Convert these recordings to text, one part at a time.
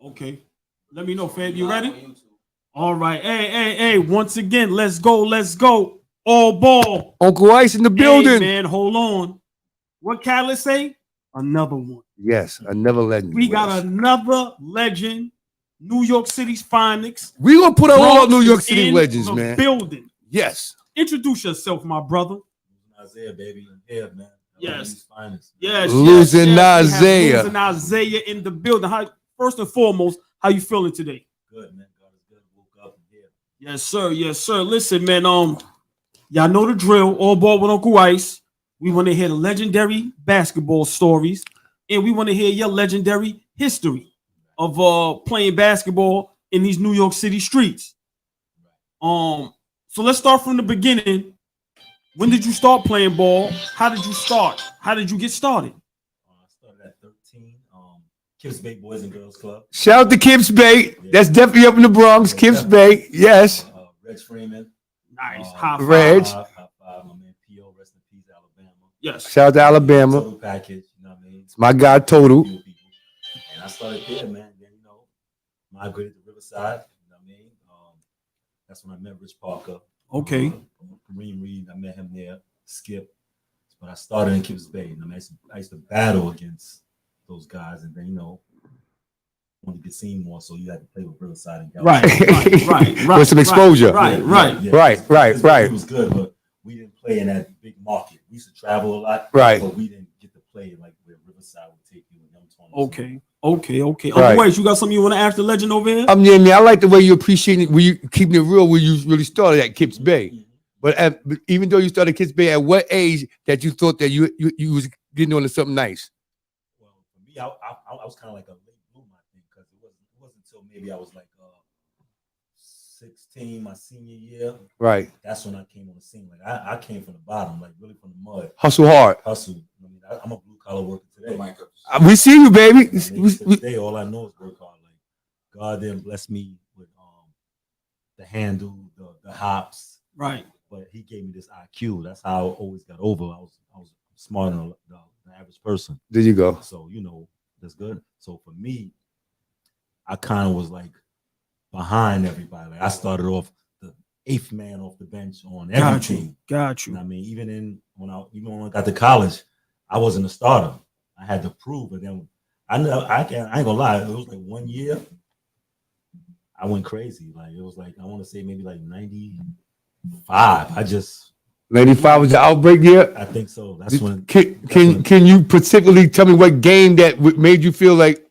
Okay. Let me know, Fab. You ready? All right. Hey. Once again, let's go. All ball. Uncle Ice in the Hey, building. man, hold on. What Catalyst say? Another one. Yes, another legend. We got another legend. New York City's finest. We gonna put all Bronx New York is City in legends, the man. building. Yes. Introduce yourself, my brother. Isaiah, baby, I'm here, man. Yes. Finest. Losing Isaiah. Losing Isaiah in the building. First and foremost, how you feeling today? Good, man. God is good. Woke up and here. Yes, sir. Yes, sir. Listen, man. Y'all know the drill. All ball with Uncle Ice. We want to hear the legendary basketball stories, and we want to hear your legendary history of playing basketball in these New York City streets. So let's start from the beginning. When did you start playing ball? How did you start? How did you get started? I started at 13. Kips Bay Boys and Girls Club. Shout out to Kips Bay. Yeah. That's definitely up in the Bronx. Kips Bay. Yes. Reg Freeman. Nice. High five. Reg. High five. My man P.O. Rest in peace, Alabama. Yes. Shout out to Alabama. Total package. You know what I mean? It's my guy, Total. And I started there, man. Then, migrated to Riverside. You know what I mean? That's when I met Rich Parker. Okay. Kareem Reed, I met him there. Skip. But I started in Kips Bay. And I used to battle against those guys. And then, wanted to get seen more, so you had to play with Riverside and Galveston. Right. With some exposure. Right. It was good, but we didn't play in that big market. We used to travel a lot, right? But we didn't get to play like where Riverside would take you in them tournaments. Okay. Otherwise, you got something you want to ask the legend over here? Yeah, man. I like the way you appreciate it, where you keeping it real, where you really started at Kips Bay. Mm-hmm. But even though you started Kips Bay, at what age that you thought that you was getting on to something nice? Well, for me, I was kind of like a late bloomer, I think, because it wasn't until maybe I was like 16, my senior year. Right. That's when I came on the scene. Like I came from the bottom, like really from the mud. Hustle hard. Hustle. I mean, I'm a blue collar worker today. We see you, baby. Today, all I know is work hard. Like God didn't bless me with the handle, the hops. Right. But He gave me this IQ. That's how I always got over. I was smarter than the average person. There you go. So that's good. So for me, I kind of was like behind everybody. Like I started off the 8th man off the bench on every team. Got you. I mean, even when I got to college, I wasn't a starter. I had to prove. But then I ain't gonna lie. It was like 1 year, I went crazy. Like it was like I want to say maybe like 95. 95 was the outbreak year. I think so. That's when. Can you particularly tell me what game that made you feel like,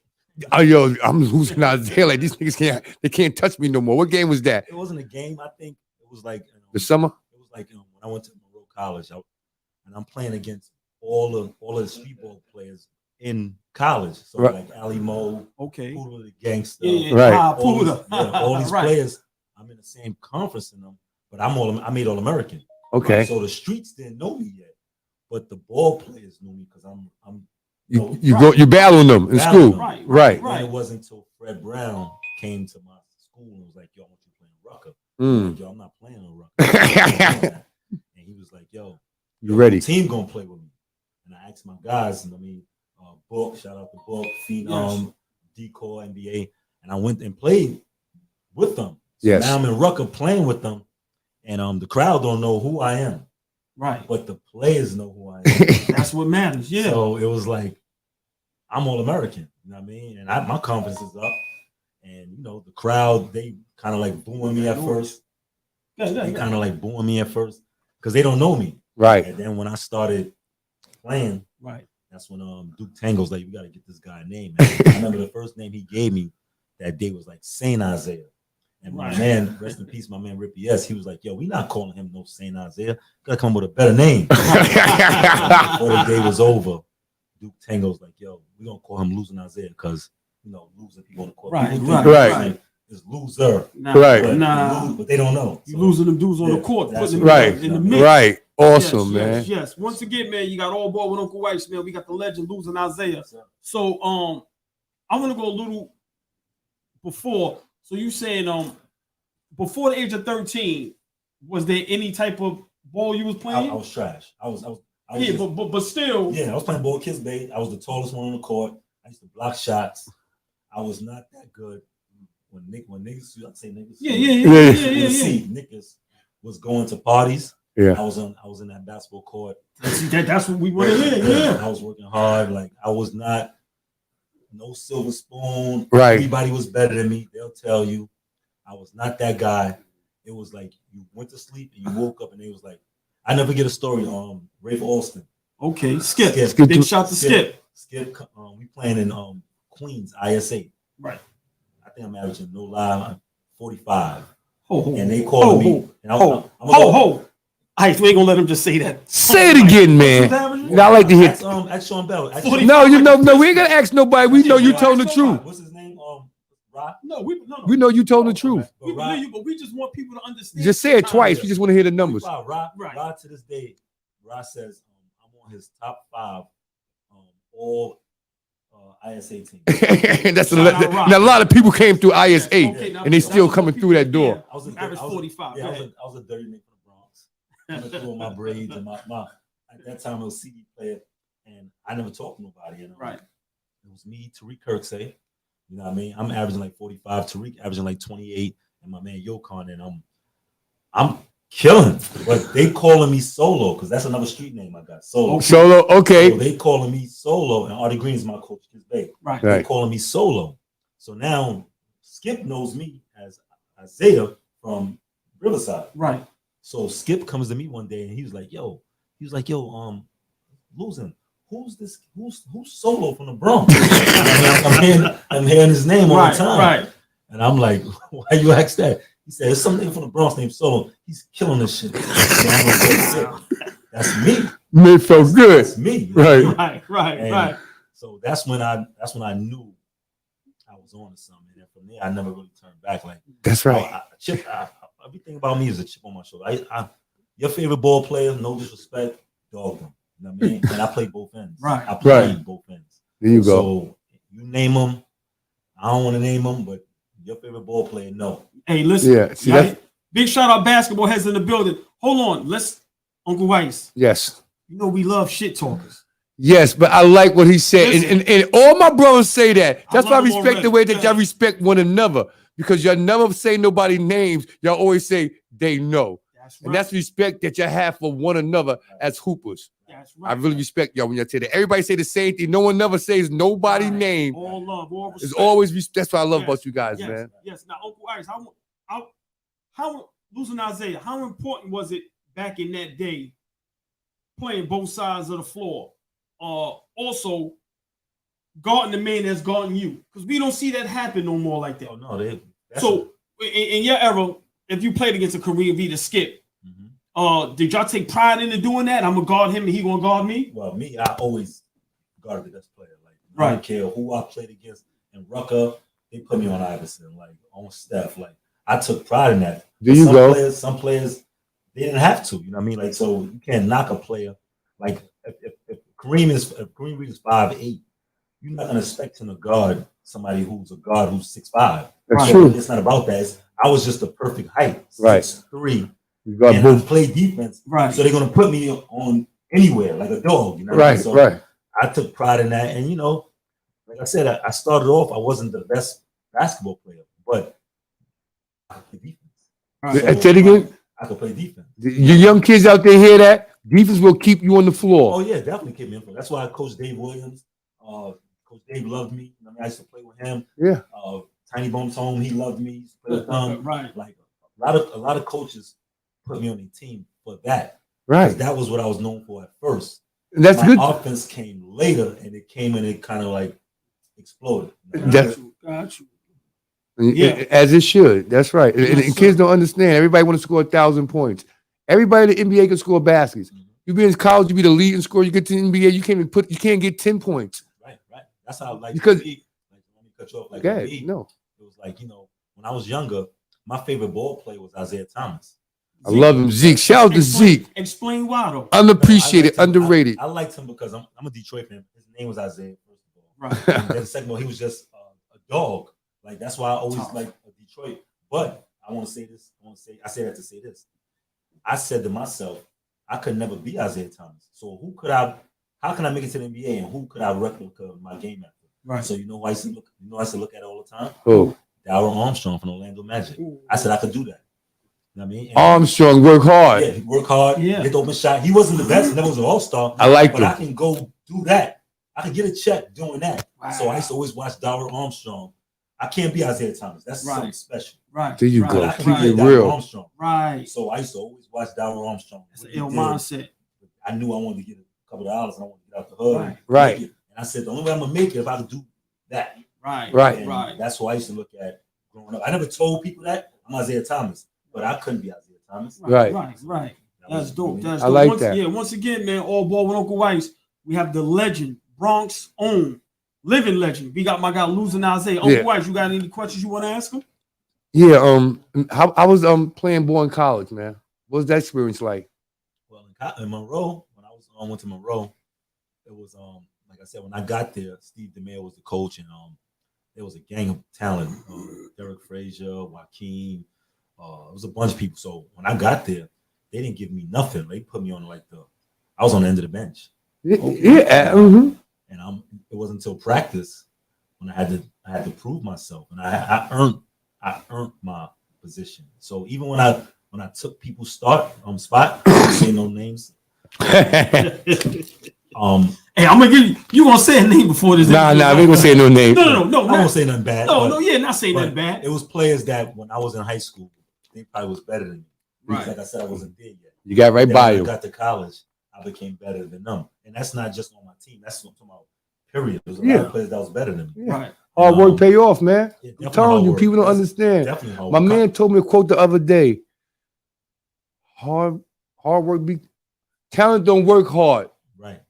oh yo, I'm losing Isaiah? Like these niggas can't touch me no more. What game was that? It wasn't a game. I think it was like the summer. It was like when I went to Monroe College, and I'm playing against all of the streetball players in college. So like Ali Mo, Poodle the Gangster, right? All these players. I'm in the same conference in them, but I made All-American. Okay. Right? So the streets didn't know me yet, but the ball players knew me because I'm. You battling them in school, right? And it wasn't until Fred Brown came to my school and was like, "Yo, I want you playing Rucker." Like, yo, I'm not playing no Rucker. And he was like, "Yo, you ready? Team gonna play with me." And I asked my guys, and I mean, Book, shout out to Book, Phenom, Decoy, NBA, and I went and played with them. So now I'm in Rucker playing with them, and the crowd don't know who I am. Right. But the players know who I am. That's what matters. Yeah. So it was like, I'm All-American. You know what I mean? And my confidence is up. And, the crowd, they kind of like booing me at first. They kind of like booing me at first because they don't know me. Right. And then when I started playing, that's when Duke Tango's like, "We got to get this guy a name." I remember the first name he gave me that day was like Saint Isaiah. And my man, rest in peace, my man Rippy S, he was like, "Yo, we not calling him no Saint Isaiah. Gotta come with a better name." Before the day was over, Duke Tango's like, "Yo, we gonna call him Losing Isaiah because losing people on the court. Right. Is loser. But they don't know. You losing them dudes on the court, putting them in the mix. Right. Awesome, man. Yes. Once again, man, you got all ball with Uncle Ice, man. We got the legend Losing Isaiah. So I want to go a little before. So you saying before the age of 13, was there any type of ball you was playing? I was trash. I was but still. Yeah, I was playing ball Kips Bay. I was the tallest one on the court. I used to block shots. I was not that good when niggas, I say niggas. Yeah. Niggas was going to parties. Yeah. I was in that basketball court. See, that's what we want to hear. Yeah. I was working hard. Like I was not no silver spoon. Right. Everybody was better than me. They'll tell you. I was not that guy. It was like you went to sleep and you woke up and it was like, I never get a story on Rafe Alston. Okay, Skip. Big shout to Skip. Skip, we playing in Queens, ISA. Right. I think I'm averaging no lie 45. And they called me. Ice, we ain't gonna let him just say that. Say it again, man. I like to hear. Ask Sean Bell. No, we ain't gonna ask nobody. We know you told the truth. What's his name? Rock? No. We know you told the truth. We believe you, but we just want people to understand. Just say it twice. We just want to hear the numbers. Rod to this day, Rod says I'm on his top 5 all ISA team. That's now a lot of people came through ISA and they still coming through that door. I was average 45. Yeah, I was a dirty nigga from the Bronx. I threw on my braids and my at that time I was CD player and I never talked to nobody. Right. It was me, Tariq Kirksey. You know what I mean? I'm averaging like 45, Tariq averaging like 28, and my man Yokon, and I'm killing. But they calling me Solo because that's another street name I got. Solo. Okay. So they calling me Solo, and Artie Green is my coach, Kids Bay. Right. They calling me Solo. So now Skip knows me as Isaiah from Riverside. Right. So Skip comes to me one day and he was like, yo, losing. Who's this? Who's Solo from the Bronx? I'm hearing his name all the time. Right. And I'm like, why you ask that? He said, there's something from the Bronx named Solo. He's killing this shit. So I'm like, that's me. It felt good. That's me. Right. So that's when I knew I was on to something. And from there, I never really turned back. Like that's right. Everything about me is a chip on my shoulder. Your favorite ball player, no disrespect, dog them. You know what I mean? And I play both ends. Right. I play both ends. There you go. So you name them. I don't want to name them, but your favorite ball player, no. Hey, listen. Yeah. See, right? Big shout out basketball heads in the building. Hold on. Let's Uncle Ice. Yes. You know we love shit talkers. Yes, but I like what he said. And all my brothers say that. That's why I respect the way that y'all respect one another. Because y'all never say nobody's names. Y'all always say they know. That's right. And that's respect that y'all have for one another as hoopers. That's right. I really respect y'all when y'all say that. Everybody say the same thing. No one never says nobody's name. All love, all respect. It's always that's what I love about you guys, man. Yes. Now, Uncle Ice, how losing Isaiah, how important was it back in that day playing both sides of the floor? Also guarding the man that's guarding you. Because we don't see that happen no more like that. Oh, no, so in your era, if you played against a Korean V to Skip, did y'all take pride into doing that? I'm gonna guard him and he gonna guard me? Well, me, I always guarded the best player. Like I don't care who I played against. And Rucker, they put me on Iverson, like on Steph. Like I took pride in that. Some players they didn't have to, you know what I mean? Like so you can't knock a player. Like if Kareem Reed is 5'8", you're not gonna expect him to guard somebody who's a guard who's 6'5". That's true. It's not about that. I was just the perfect height, 6'3". And I play defense, so they're gonna put me on anywhere like a dog, you know. I took pride in that, and you know, like I said, I started off. I wasn't the best basketball player, but I could play defense. Say it again. I could play defense. You young kids out there hear that? Defense will keep you on the floor. Oh yeah, definitely keep me on the floor. That's why Coach Dave Williams, Coach Dave loved me. You know, I used to play with him. Yeah. Tiny Bones home, he loved me. He used to play with him. Like a lot of coaches put me on their team for that. Right. That was what I was known for at first. That's good. Offense came later, and it came and it kind of like exploded. Got you. Yeah, as it should. That's right. And kids don't understand. Everybody want to score 1,000 points. Everybody in the NBA can score baskets. You be in college, you be the leading scorer. You get to the NBA, you can't get 10 points. Right. That's how let me cut you off. Like me, no, it was like when I was younger, my favorite ball player was Isaiah Thomas. I love him, Zeke. Shout out to Zeke. Explain why though. Unappreciated, underrated. I liked him because I'm a Detroit fan. His name was Isaiah, first of all. Right. And then second of all, he was just a dog. Like that's why I always liked Detroit. But I want to say this. I say that to say this. I said to myself, I could never be Isaiah Thomas. So how can I make it to the NBA and who could I replica my game after? Right. So you know who I used to look. You know, I used to look at it all the time. Who? Darryl Armstrong from Orlando Magic. I said I could do that. You know what I mean? And Armstrong work hard. yeah, he work hard. Yeah. Hit the open shot. He wasn't the best. Never was an all-star. I like but him. I can go do that. I can get a check doing that. Wow. So I used to always watch Darryl Armstrong. I can't be Isaiah Thomas. That's something special. Right. There you right. go. I can Keep be it Darryl real. Armstrong. Right. So I used to always watch Darryl Armstrong. That's an ill mindset. I knew I wanted to get a couple of dollars. And I wanted to get out the hood. Right. And I said the only way I'm gonna make it if I could do that. Right. Right. And right. that's what I used to look at growing up. I never told people that I'm Isaiah Thomas, but I couldn't be Isaiah Thomas. Right. Right. Right. That's dope. That's I dope. like that. Yeah. Once again, man, all ball with Uncle Ice. We have the legend, Bronx own, living legend. We got my guy Losing Isaiah. Uncle Ice, you got any questions you want to ask him? Yeah. I was playing ball in college, man. What was that experience like? Well, in Monroe, when I was went to Monroe, it was like I said, when I got there, Steve DeMayo was the coach, and there was a gang of talent. Derek Frazier, Joaquin, it was a bunch of people. So when I got there, they didn't give me nothing. They put me on I was on the end of the bench. Yeah. And it wasn't until practice when I had to prove myself, and I earned my position. So even when I took people's spot, I don't say no names. Hey, I'm gonna give you gonna say a name before this. Nah, we ain't gonna say no name. No. I won't say nothing bad. Not saying nothing bad. It was players that when I was in high school, they probably was better than me. Right. Like I said, I wasn't there yet. You got right by you. When I got to college, I became better than them. And that's not just on my team. That's what I'm talking about. Period. There was a lot of players that was better than me. Yeah. Right. Hard work pay off, man. I'm telling you, people don't understand. Definitely My man told me a quote the other day. Hard work talent don't work hard. Right.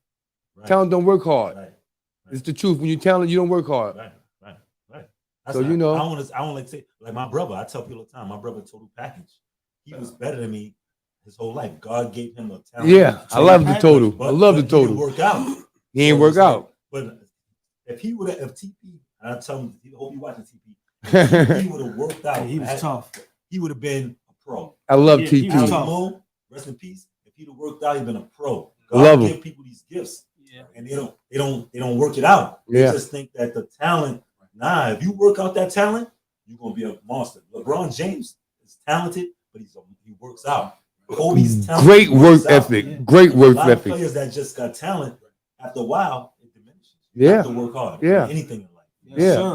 Talent don't work hard. Right. It's the truth. When you talent, you don't work hard. Right. So you know, I don't like to say like my brother. I tell people all the time, my brother total package. He was better than me his whole life. God gave him a talent. Yeah, I love the total. But, I love the total. He didn't work out. He ain't work out. But if he would have, if TP, and I tell him, I hope you watching TP. He would have worked out. He was tough. He would have been a pro. I love TP. Mo, rest in peace. If he'd have worked out, he'd been a pro. God love him. give people these gifts, and they don't work it out. They just think that the talent. Nah, if you work out that talent, you're gonna be a monster. LeBron James is talented, but he works out. Kobe's talented. Great work ethic. Great work ethic. Players that just got talent, after a while, it diminishes. You have to work hard. Anything in life.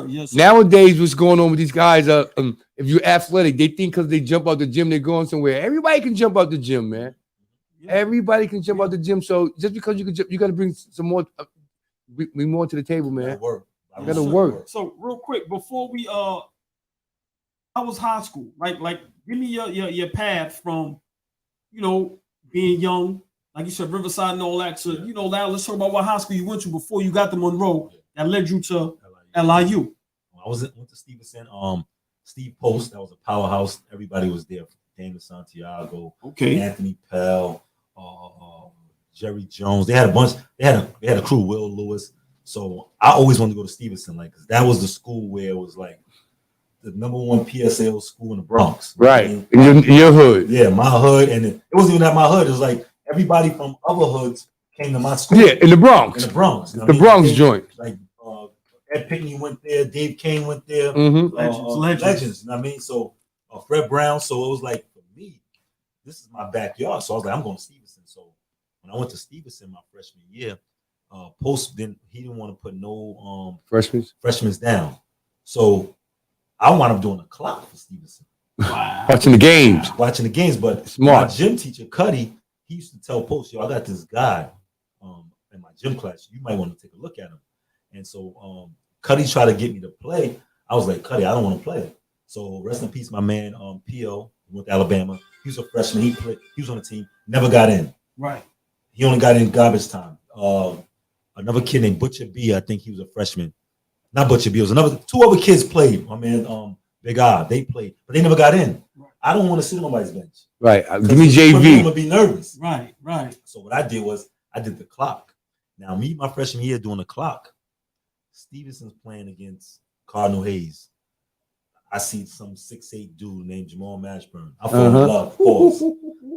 Yes, sir. Nowadays, what's going on with these guys? If you're athletic, they think because they jump out the gym, they're going somewhere. Everybody can jump out the gym, man. Everybody can jump out the gym. So just because you can jump, you got to bring some more, bring more to the table, man. You gotta work. So real quick before we how was high school? Like give me your path from being young, like you said, Riverside and all that. So now let's talk about what high school you went to before you got to Monroe that led you to LIU. I went to Stevenson. Steve Post, that was a powerhouse. Everybody was there. Daniel Santiago, Anthony Pell, Jerry Jones. They had a bunch. They had a crew. Will Lewis. So I always wanted to go to Stevenson, cause that was the school where it was like the #1 PSL school in the Bronx. Right. In your hood. Yeah, my hood. And it wasn't even at my hood. It was like everybody from other hoods came to my school. Yeah, in the Bronx. In the Bronx. The Bronx joint. Like Ed Pinkney went there, Dave Kane went there. Legends. You know what I mean? So Fred Brown. So it was like, for me, this is my backyard. So I was like, I'm going to Stevenson. So when I went to Stevenson my freshman year, Post didn't want to put no freshmen down. So I wound up doing a clock for Stevenson. Wow. Watching the games. But smart. My gym teacher, Cuddy, he used to tell Post, I got this guy in my gym class. You might want to take a look at him. And so Cuddy tried to get me to play. I was like, Cuddy, I don't want to play. So rest in peace, my man P.O. went to Alabama. He was a freshman. He was on the team. Never got in. Right. He only got in garbage time. Another kid named Butcher B, I think he was a freshman. Not Butcher B, it was two other kids played. My man Big R, they played, but they never got in. Right. I don't want to sit on nobody's bench. Right. Give me JV. I'm gonna be nervous. Right. So what I did was I did the clock. Now my freshman year doing the clock. Stevenson's playing against Cardinal Hayes. I see some 6'8" dude named Jamal Mashburn. I fall in love. Pause.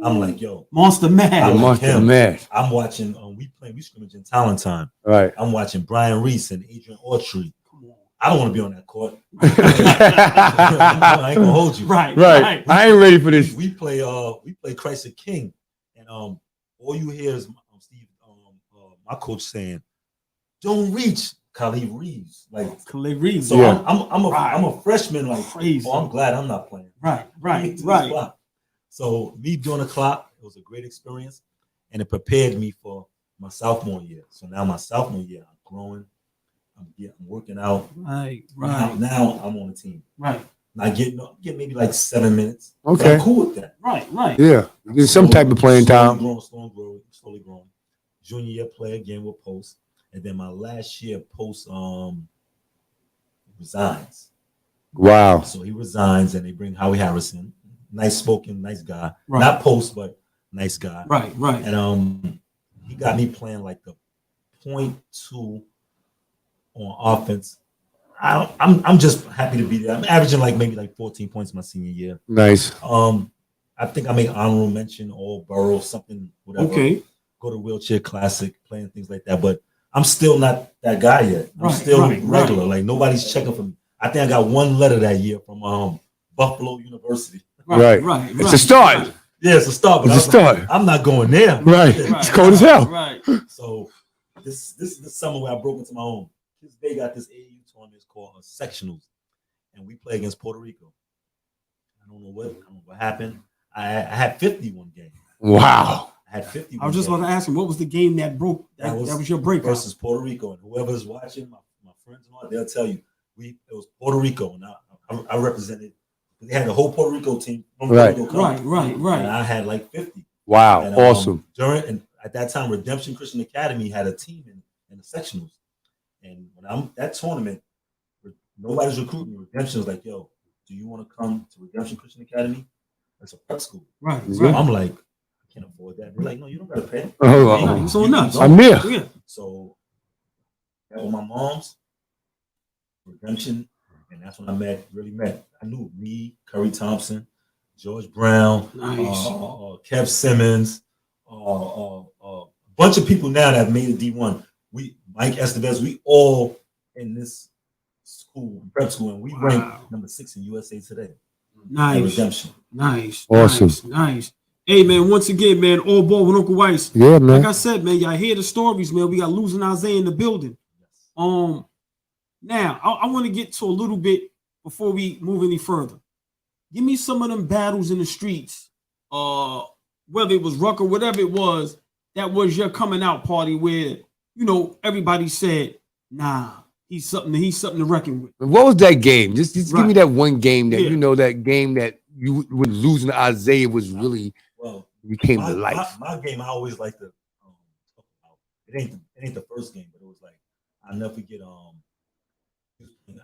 I'm like, yo, Monster Mash. Monster Mash. I'm watching. We scrimmage in Talent Time. Right. I'm watching Brian Reese and Adrian Autry. I don't want to be on that court. I ain't gonna hold you. Right. I ain't ready for this. We play Christ the King, and all you hear is Steve, my coach saying, "Don't reach." Khalid Reeves, like Khalid Reeves. So yeah. I'm a freshman, like crazy. Oh, I'm glad I'm not playing. Right. So me doing the clock, it was a great experience, and it prepared me for my sophomore year. So now my sophomore year, I'm growing, I'm working out. Right. Now I'm on the team. Right. And I get maybe like 7 minutes. Okay. I'm cool with that. Right. Yeah. You get some type of playing time. Slowly growing. Junior year play again with Post. And then my last year, Post resigns. Wow. So he resigns, and they bring Howie Harrison, nice spoken, nice guy. Right. Not Post, but nice guy. Right. And he got me playing like the 0.2 on offense. I'm just happy to be there. I'm averaging maybe 14 points my senior year. Nice. I think I made honorable mention, all borough, something, whatever. Okay. Go to Wheelchair Classic, playing things like that, but I'm still not that guy yet. I'm still regular. Like nobody's checking for me. I think I got one letter that year from Buffalo University. Right. It's a start. Yeah, it's a start. But it's a start. I'm not going there. Right. It's cold as hell. Right. So this is the summer where I broke into my own. They got this AAU tournament called Sectionals, and we play against Puerto Rico. I don't know what happened. I had 50 one game. Wow. I had 50. I was just about to ask him, what was the game that broke? That was your break versus Puerto Rico. And whoever's watching, my friends and all, they'll tell you it was Puerto Rico, and I represented. They had the whole Puerto Rico team. Right. And I had like 50. Wow, and, awesome. At that time, Redemption Christian Academy had a team in the sectionals, and when I'm that tournament, nobody's recruiting me. Redemption was like, "Yo, do you want to come to Redemption Christian Academy? That's a prep school." Right. So I'm like, I can't afford that. They're like, "No, you don't gotta pay." So nuts. I'm here. Yeah. So that was my mom's Redemption, and that's when I really met. I knew me, Curry Thompson, George Brown, nice. Kev Simmons, a bunch of people now that have made it D1. Mike Estevez, we all in this school, prep school, and we ranked number 6 in USA Today. Nice. Redemption. Nice. Awesome. Nice. Hey, man, once again, man, all ball with Uncle Weiss. Yeah, man. Like I said, man, y'all hear the stories, man. We got Losing Isaiah in the building. Now, I want to get to a little bit before we move any further. Give me some of them battles in the streets, whether it was Rucker, whatever it was, that was your coming out party where, everybody said, nah, he's something to reckon with. What was that game? Just give me that one game that, that game that you when Losing Isaiah was really became to life. My game, I always like to talk about. It ain't the first game, but it was like, I'll never forget, I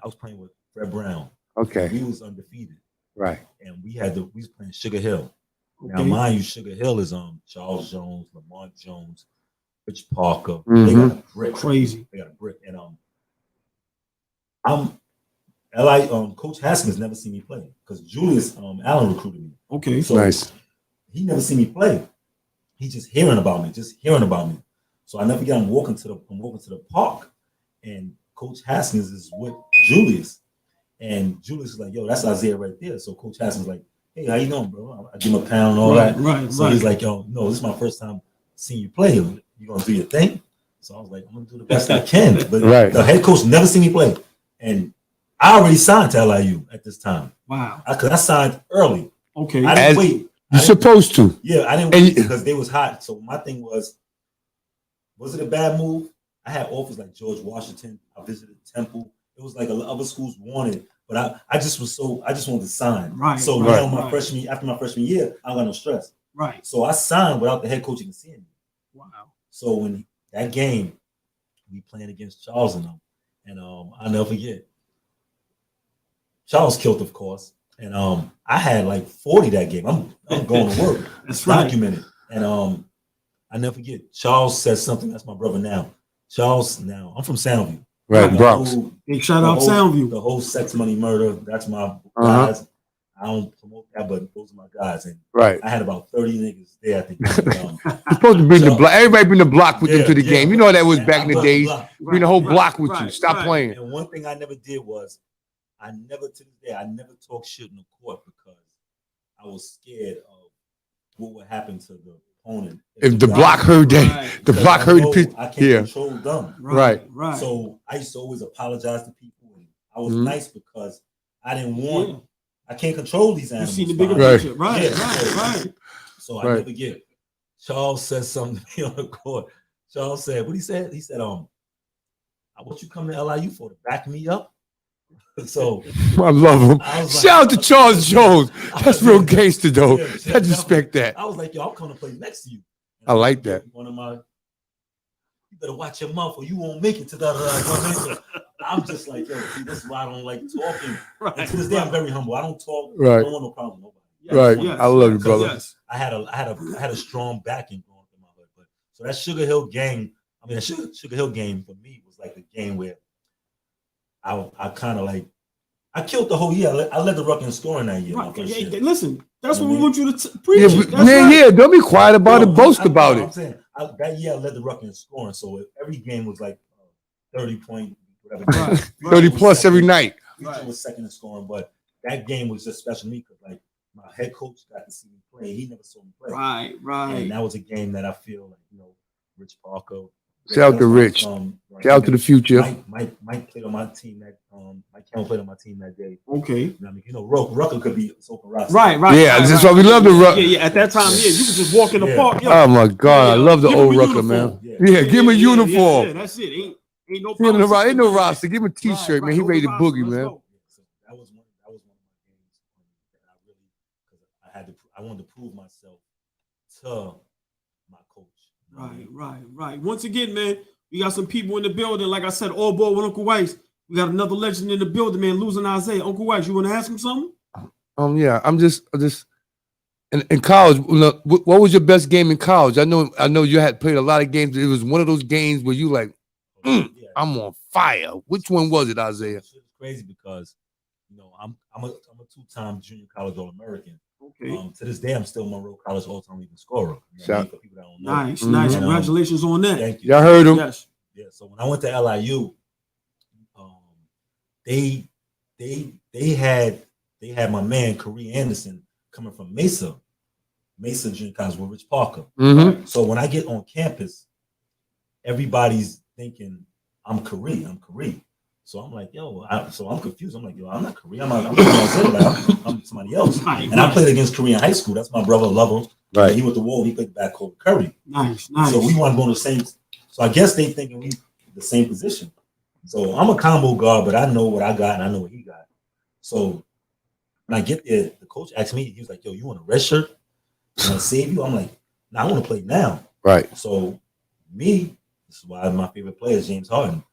was playing with Fred Brown. Okay. He was undefeated. Right. And we was playing Sugar Hill. Okay. Now, mind you, Sugar Hill is Charles Jones, Lamar Jones, Rich Parker. Mm-hmm. They got a brick. Crazy. They got a brick. And Coach Haskins never seen me play because Julius Allen recruited me. Okay. So nice. He never seen me play. He just hearing about me. So I never forget I'm walking to the park, and Coach Haskins is with Julius. And Julius is like, "Yo, that's Isaiah right there." So Coach Haskins is like, "Hey, how you doing, bro?" I give him a pound and all that. Right. So he's like, "Yo, no, this is my first time seeing you play. You gonna do your thing?" So I was like, "I'm gonna do the best I can." But the head coach never seen me play, and I already signed to LIU at this time. Wow. Because I signed early. Okay. I didn't wait. You're supposed to. Yeah, I didn't wait because they was hot. So my thing was it a bad move? I had offers like George Washington. I visited Temple. It was like other schools wanted, but I just wanted to sign. Right. So now after my freshman year, I got no stress. Right. So I signed without the head coach even seeing me. Wow. So when that game, we playing against Charles and them, and I'll never forget. Charles killed, of course, and I had like 40 that game. I'm going to work. That's documented, and I never forget. Charles said something. That's my brother now. Charles, now I'm from Soundview. Right, Bronx. Big shout out Soundview. The whole sex, money, murder. That's my guys. I don't promote that, but those are my guys. And right. I had about 30 niggas there at the game. You're supposed to bring the block. Everybody bring the block with them to the game. You know how that was back in the days. Bring the whole block with you. Stop playing. And one thing I never did was, I never talk shit in the court because I was scared of what would happen to the opponent if the block heard that. The block heard the pitch. I can't control them. Right. So I used to always apologize to people, and I was nice because I didn't want. I can't control these animals. You see the bigger picture, right? So I never get. Charles said something to me on the court. Charles said, "What he said? He said, what you come to LIU for, to back me up?" So I love him. Shout out to Charles Jones. That's real gangster, though. I respect that. I was like, yo, I'm coming to play next to you. I like that. One of my, you better watch your mouth or you won't make it to that. I'm just like, yo, see, this is why I don't like talking. And to this day, I'm very humble. I don't talk. I don't want no problem with nobody. Right. I love you, brother. I had a strong backing going through my hood. But so that Sugar Hill game, that Sugar Hill game for me was like a game where I kind of like, I killed the whole year. I led the Ruck in scoring that year. Listen, that's what we want you to preach. Yeah, don't be quiet about it. Boast about it. I'm saying that year I led the Ruck in scoring, so every game was like 30 point, whatever. 30 plus every night. I was second in scoring, but that game was just special to me because like my head coach got to see me play. He never saw me play. Right. And that was a game that I feel like, Rich Parker. Shout out to Rich. Shout out to the future. Mike played on my team that Mike Campbell played on my team that day. Okay. Rucker could be open roster. Right. Yeah, that's why we love the Rucker. Yeah. At that time, you could just walk in the park. Oh my God, I love the old Rucker, man. Yeah, give him a uniform. Yeah, that's it. Ain't no problem. Ain't no roster. Give him a T-shirt, man. He ready to boogie, man. So that was one of my games that I really, because I wanted to prove myself to my coach. Right. Once again, man, we got some people in the building. Like I said, all ball with Uncle Weiss. We got another legend in the building, man. Losing Isaiah. Uncle Weiss, you want to ask him something? Yeah. I'm just in college. What was your best game in college? I know you had played a lot of games. It was one of those games where you like, I'm on fire. Which one was it, Isaiah? It's crazy because I'm a two-time junior college All-American. Okay. To this day, I'm still Monroe College all-time leading scorer. For people that don't know. Nice. Congratulations on that. Thank you. Y'all heard him. Yes. Yeah. So when I went to LIU, they had my man Corey Anderson coming from Mesa Junior College with Rich Parker. Mm-hmm. So when I get on campus, everybody's thinking I'm Corey. So I'm like, so I'm confused. I'm like, I'm not Corey. I'm somebody else. And I played against Corey in high school. That's my brother, Lover. Right. He went to war. He played the backcourt with Curry. Nice. So we want to go in the same. So I guess they thinking we the same position. So I'm a combo guard, but I know what I got and I know what he got. So when I get there, the coach asked me, he was like, yo, you want a red shirt? Can I save you? I'm like, nah, I want to play now. Right. So this is why my favorite player is James Harden.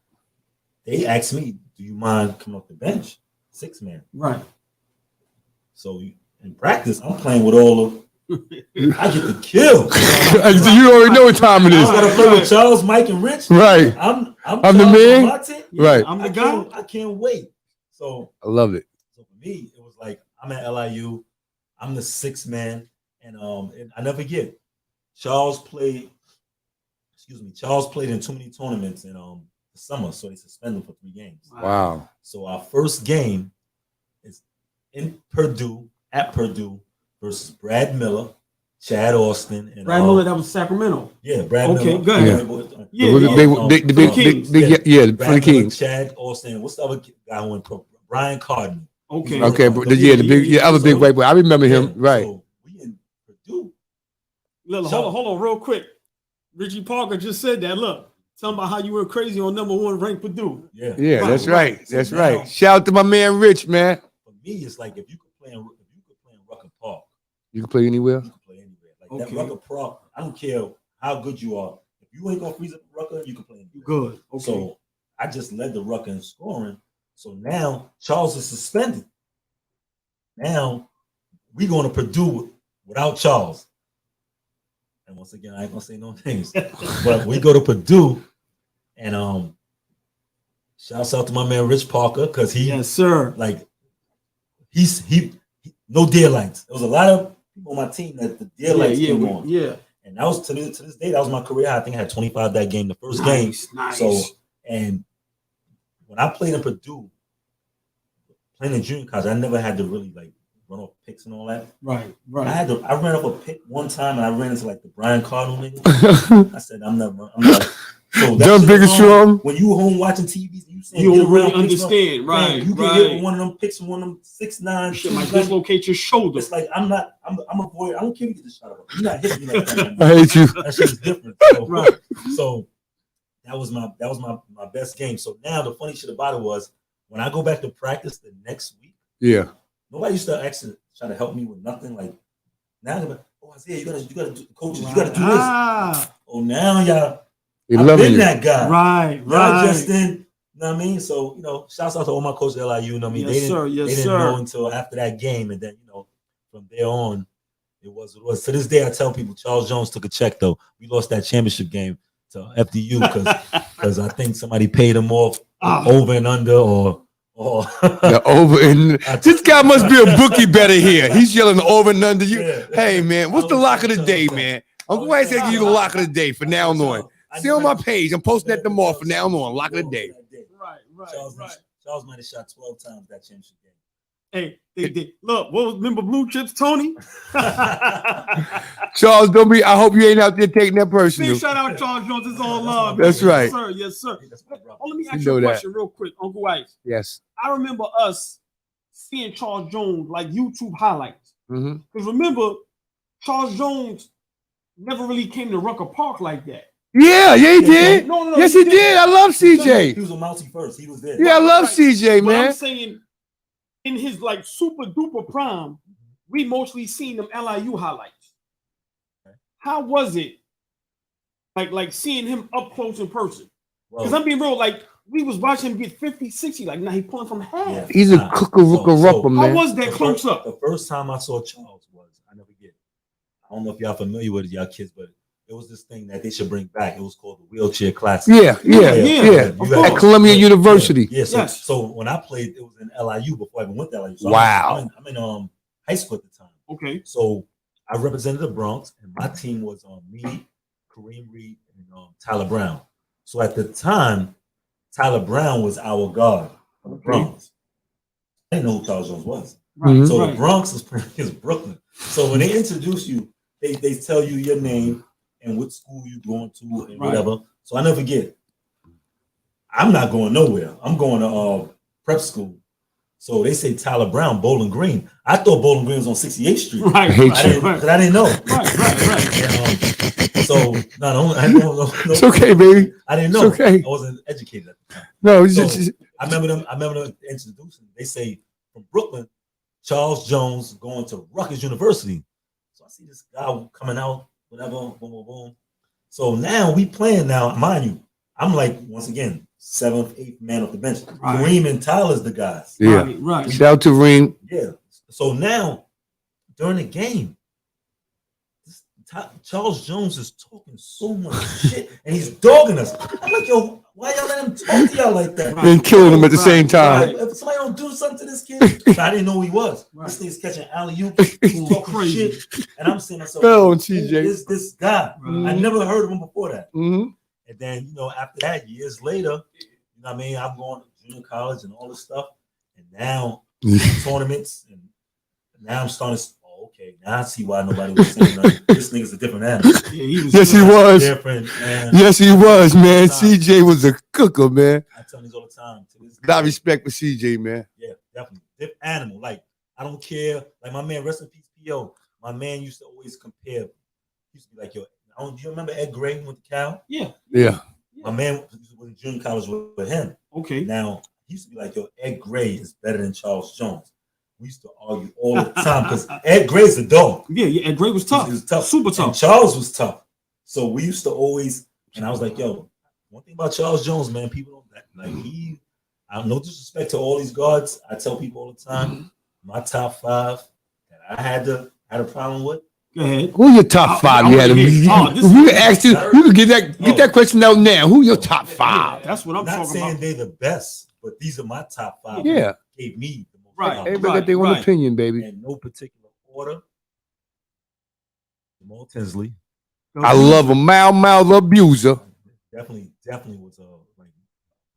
They asked me, do you mind coming off the bench? 6-man. Right. So in practice, I'm playing with all of I get the kill. You already know what time it is. I gotta play with Charles, Mike, and Rich. Right. I'm the man. Right. I'm the guy. I can't wait. So I love it. So for me, it was like I'm at LIU. I'm the 6-man, and I never forget. Charles played in too many tournaments in the summer, so they suspended him for 3 games. Wow. So our first game is in Purdue, at Purdue, versus Brad Miller, Chad Austin, and Brad Miller. That was Sacramento. Yeah, Brad Miller. Okay, good. The big for the Kings. Chad Austin. What's the other guy who went pro? Brian Carden. Okay, the other big white boy. I remember him. Right. So we in Purdue. Look, hold on, real quick. Richie Parker just said that. Look, tell him about how you went crazy on #1 ranked Purdue. Yeah, that's right. That's right. Shout out to my man Rich, man. For me, it's like if you could play in Rucker Park. You can play anywhere. You can play anywhere. Like that Rucker Park, I don't care how good you are. If you ain't gonna freeze up Rucker, you can play anywhere. Good. Okay. So I just led the Rucker in scoring. So now Charles is suspended. Now we going to Purdue without Charles. And once again, I ain't gonna say no names, but we go to Purdue, and shouts out to my man Rich Parker because he, yes sir, like he no deer lights. There was a lot of people on my team that the deer lights came on. Yeah. And that was to this day, that was my career. I think I had 25 that game, the first game. Nice. So, and when I played in Purdue, playing in junior college, I never had to really like run off picks and all that. Right. I ran off a pick one time and I ran into like the Brian Cardinal nigga. I said, I'm not. So Dumb, big and strong. When you were home watching TV, you don't really understand, right? Man, you can hit with one of them picks from one of them 6'9". Shit might dislocate your shoulder. It's like I'm a boy. I don't care if you get the shot up. You're not hitting me like that. I hate you. That shit is different. So, so that was my best game. So now the funny shit about it was when I go back to practice the next week. Yeah. Nobody used to actually try to help me with nothing. Like now they're like, oh Isaiah, you gotta do the coaches, you gotta do this. Oh now y'all. I've been that guy. Right. Just then, you know what I mean? So, shouts out to all my coaches at LIU, you know what I mean? Yes, they didn't know until after that game. And then, from there on, it was. To this day, I tell people Charles Jones took a check, though. We lost that championship game to FDU because I think somebody paid him off over and under or over and this guy must be a bookie better here. He's yelling over and under you. Yeah. Hey, man, what's the lock of the day, man? I'm going to give you the lock of the day for now on. See on my page. I'm posting that tomorrow for now on. Lock of the day. Right. Charles might have shot 12 times that championship game. Hey, they look. Remember Blue Chips, Tony? Charles, don't be. I hope you ain't out there taking that personal. Big shout out Charles Jones. It's all love. That's right. Yes, sir. Let me ask you a question real quick, Uncle Ice. Yes. I remember us seeing Charles Jones like YouTube highlights. Because remember, Charles Jones never really came to Rucker Park like that. Yeah, he did. No, yes, he did. I love CJ. He was on Mousy first. He was there. Yeah, I love CJ, man. I'm saying in his like super duper prime, we mostly seen them LIU highlights. How was it like seeing him up close in person? Because I'm being real, like we was watching him get 50, 60, like now he's pulling from half. Yeah. He's a rooker, man. How was that close up? The first time I saw Charles I never forget. I don't know if y'all familiar with it, y'all kids, but it was this thing that they should bring back. It was called the Wheelchair Classic. Yeah. At Columbia University. Yes. So when I played, it was in LIU before I even went to LIU. So wow. I'm in high school at the time. Okay. So I represented the Bronx, and my team was me, Kareem Reed, and Tyler Brown. So at the time, Tyler Brown was our guard for the Bronx. I didn't know who Tyler Jones was. Right. So the Bronx is Brooklyn. So when they introduce you, they tell you your name and what school you going to and whatever. So I never forget. I'm not going nowhere. I'm going to prep school. So they say Tyler Brown, Bowling Green. I thought Bowling Green was on 68th Street. Right. Because I didn't know. Right. And, so I don't know. It's okay, baby. I didn't know. It's okay. I wasn't educated at the time. No, I remember them introducing. They say from Brooklyn, Charles Jones going to Rutgers University. So I see this guy coming out, whatever, boom, boom, boom. So now we playing now, mind you. I'm like, once again, 7th, 8th man off the bench. Right. Kareem and Tyler's the guys. Yeah. Right. Shout out to Reem. Yeah. So now, during the game, Charles Jones is talking so much shit, and he's dogging us. I'm like, yo, why y'all let him talk to y'all like that? And killing him at the same time. If somebody don't do something to this kid, I didn't know who he was. This nigga's catching alley-oops, he's talking crazy shit, and I'm saying myself, who is this guy? I never heard of him before that. And then, after that, years later, what I mean? I'm going to junior college and all this stuff, and now tournaments, and now I'm starting to. Okay, now I see why nobody was saying nothing. This nigga's a different animal. Yes, he was. Different, man. Yes, he was, man. CJ was a cooker, man. I tell these all the time. A lot of respect for CJ, man. Yeah, definitely. Different animal. Like, I don't care. Like, my man, rest in peace, P.O. My man used to always compare. He used to be like, yo, do you remember Ed Gray with the Cal? Yeah. My man was in junior college with him. Okay. Now, he used to be like, yo, Ed Gray is better than Charles Jones. We used to argue all the time because Ed Gray's a dog. Yeah, Ed Gray was tough. He was tough. Super tough. And Charles was tough. So we used to always, and I was like, yo, one thing about Charles Jones, man, people don't, I have no disrespect to all these guards. I tell people all the time, my top 5 that I had a problem with. Go ahead. Who your top 5 you had? You asked you could get that question out now. Who your top 5? That's what I'm talking about. Not saying they're the best, but these are my top 5. Yeah. Gave me the most Right. Everybody got their own opinion, baby. In no particular order. Jamal Tinsley. I love a mouth abuser. Definitely was like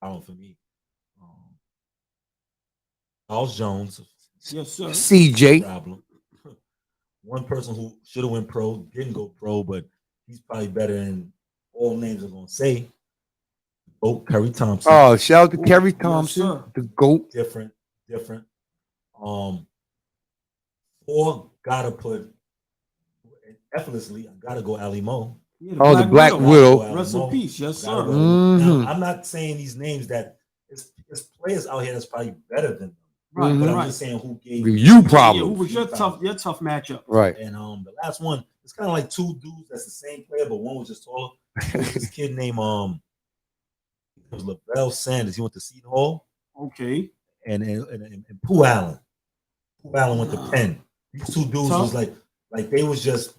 power for me. Charles Jones. Yes, sir. CJ. Problem. One person who should have went pro, didn't go pro, but he's probably better than all names are gonna say. GOAT Kerry Thompson. Oh, shout out to Kerry Thompson, yes, the GOAT. Different. Or gotta put effortlessly. I gotta go Ali Mo. Yeah, the Black Widow. Rest in peace, yes, sir. Now, I'm not saying these names that it's players out here that's probably better than them. Right, but I'm just saying who gave you problems. Yeah, who was your tough matchup? Right. And the last one, it's kind of like two dudes that's the same player, but one was just taller. This kid named it was LaBelle Sanders. He went to Seton Hall. Okay. And Pooh Allen. Pooh Allen went to Penn. These two dudes was like they was just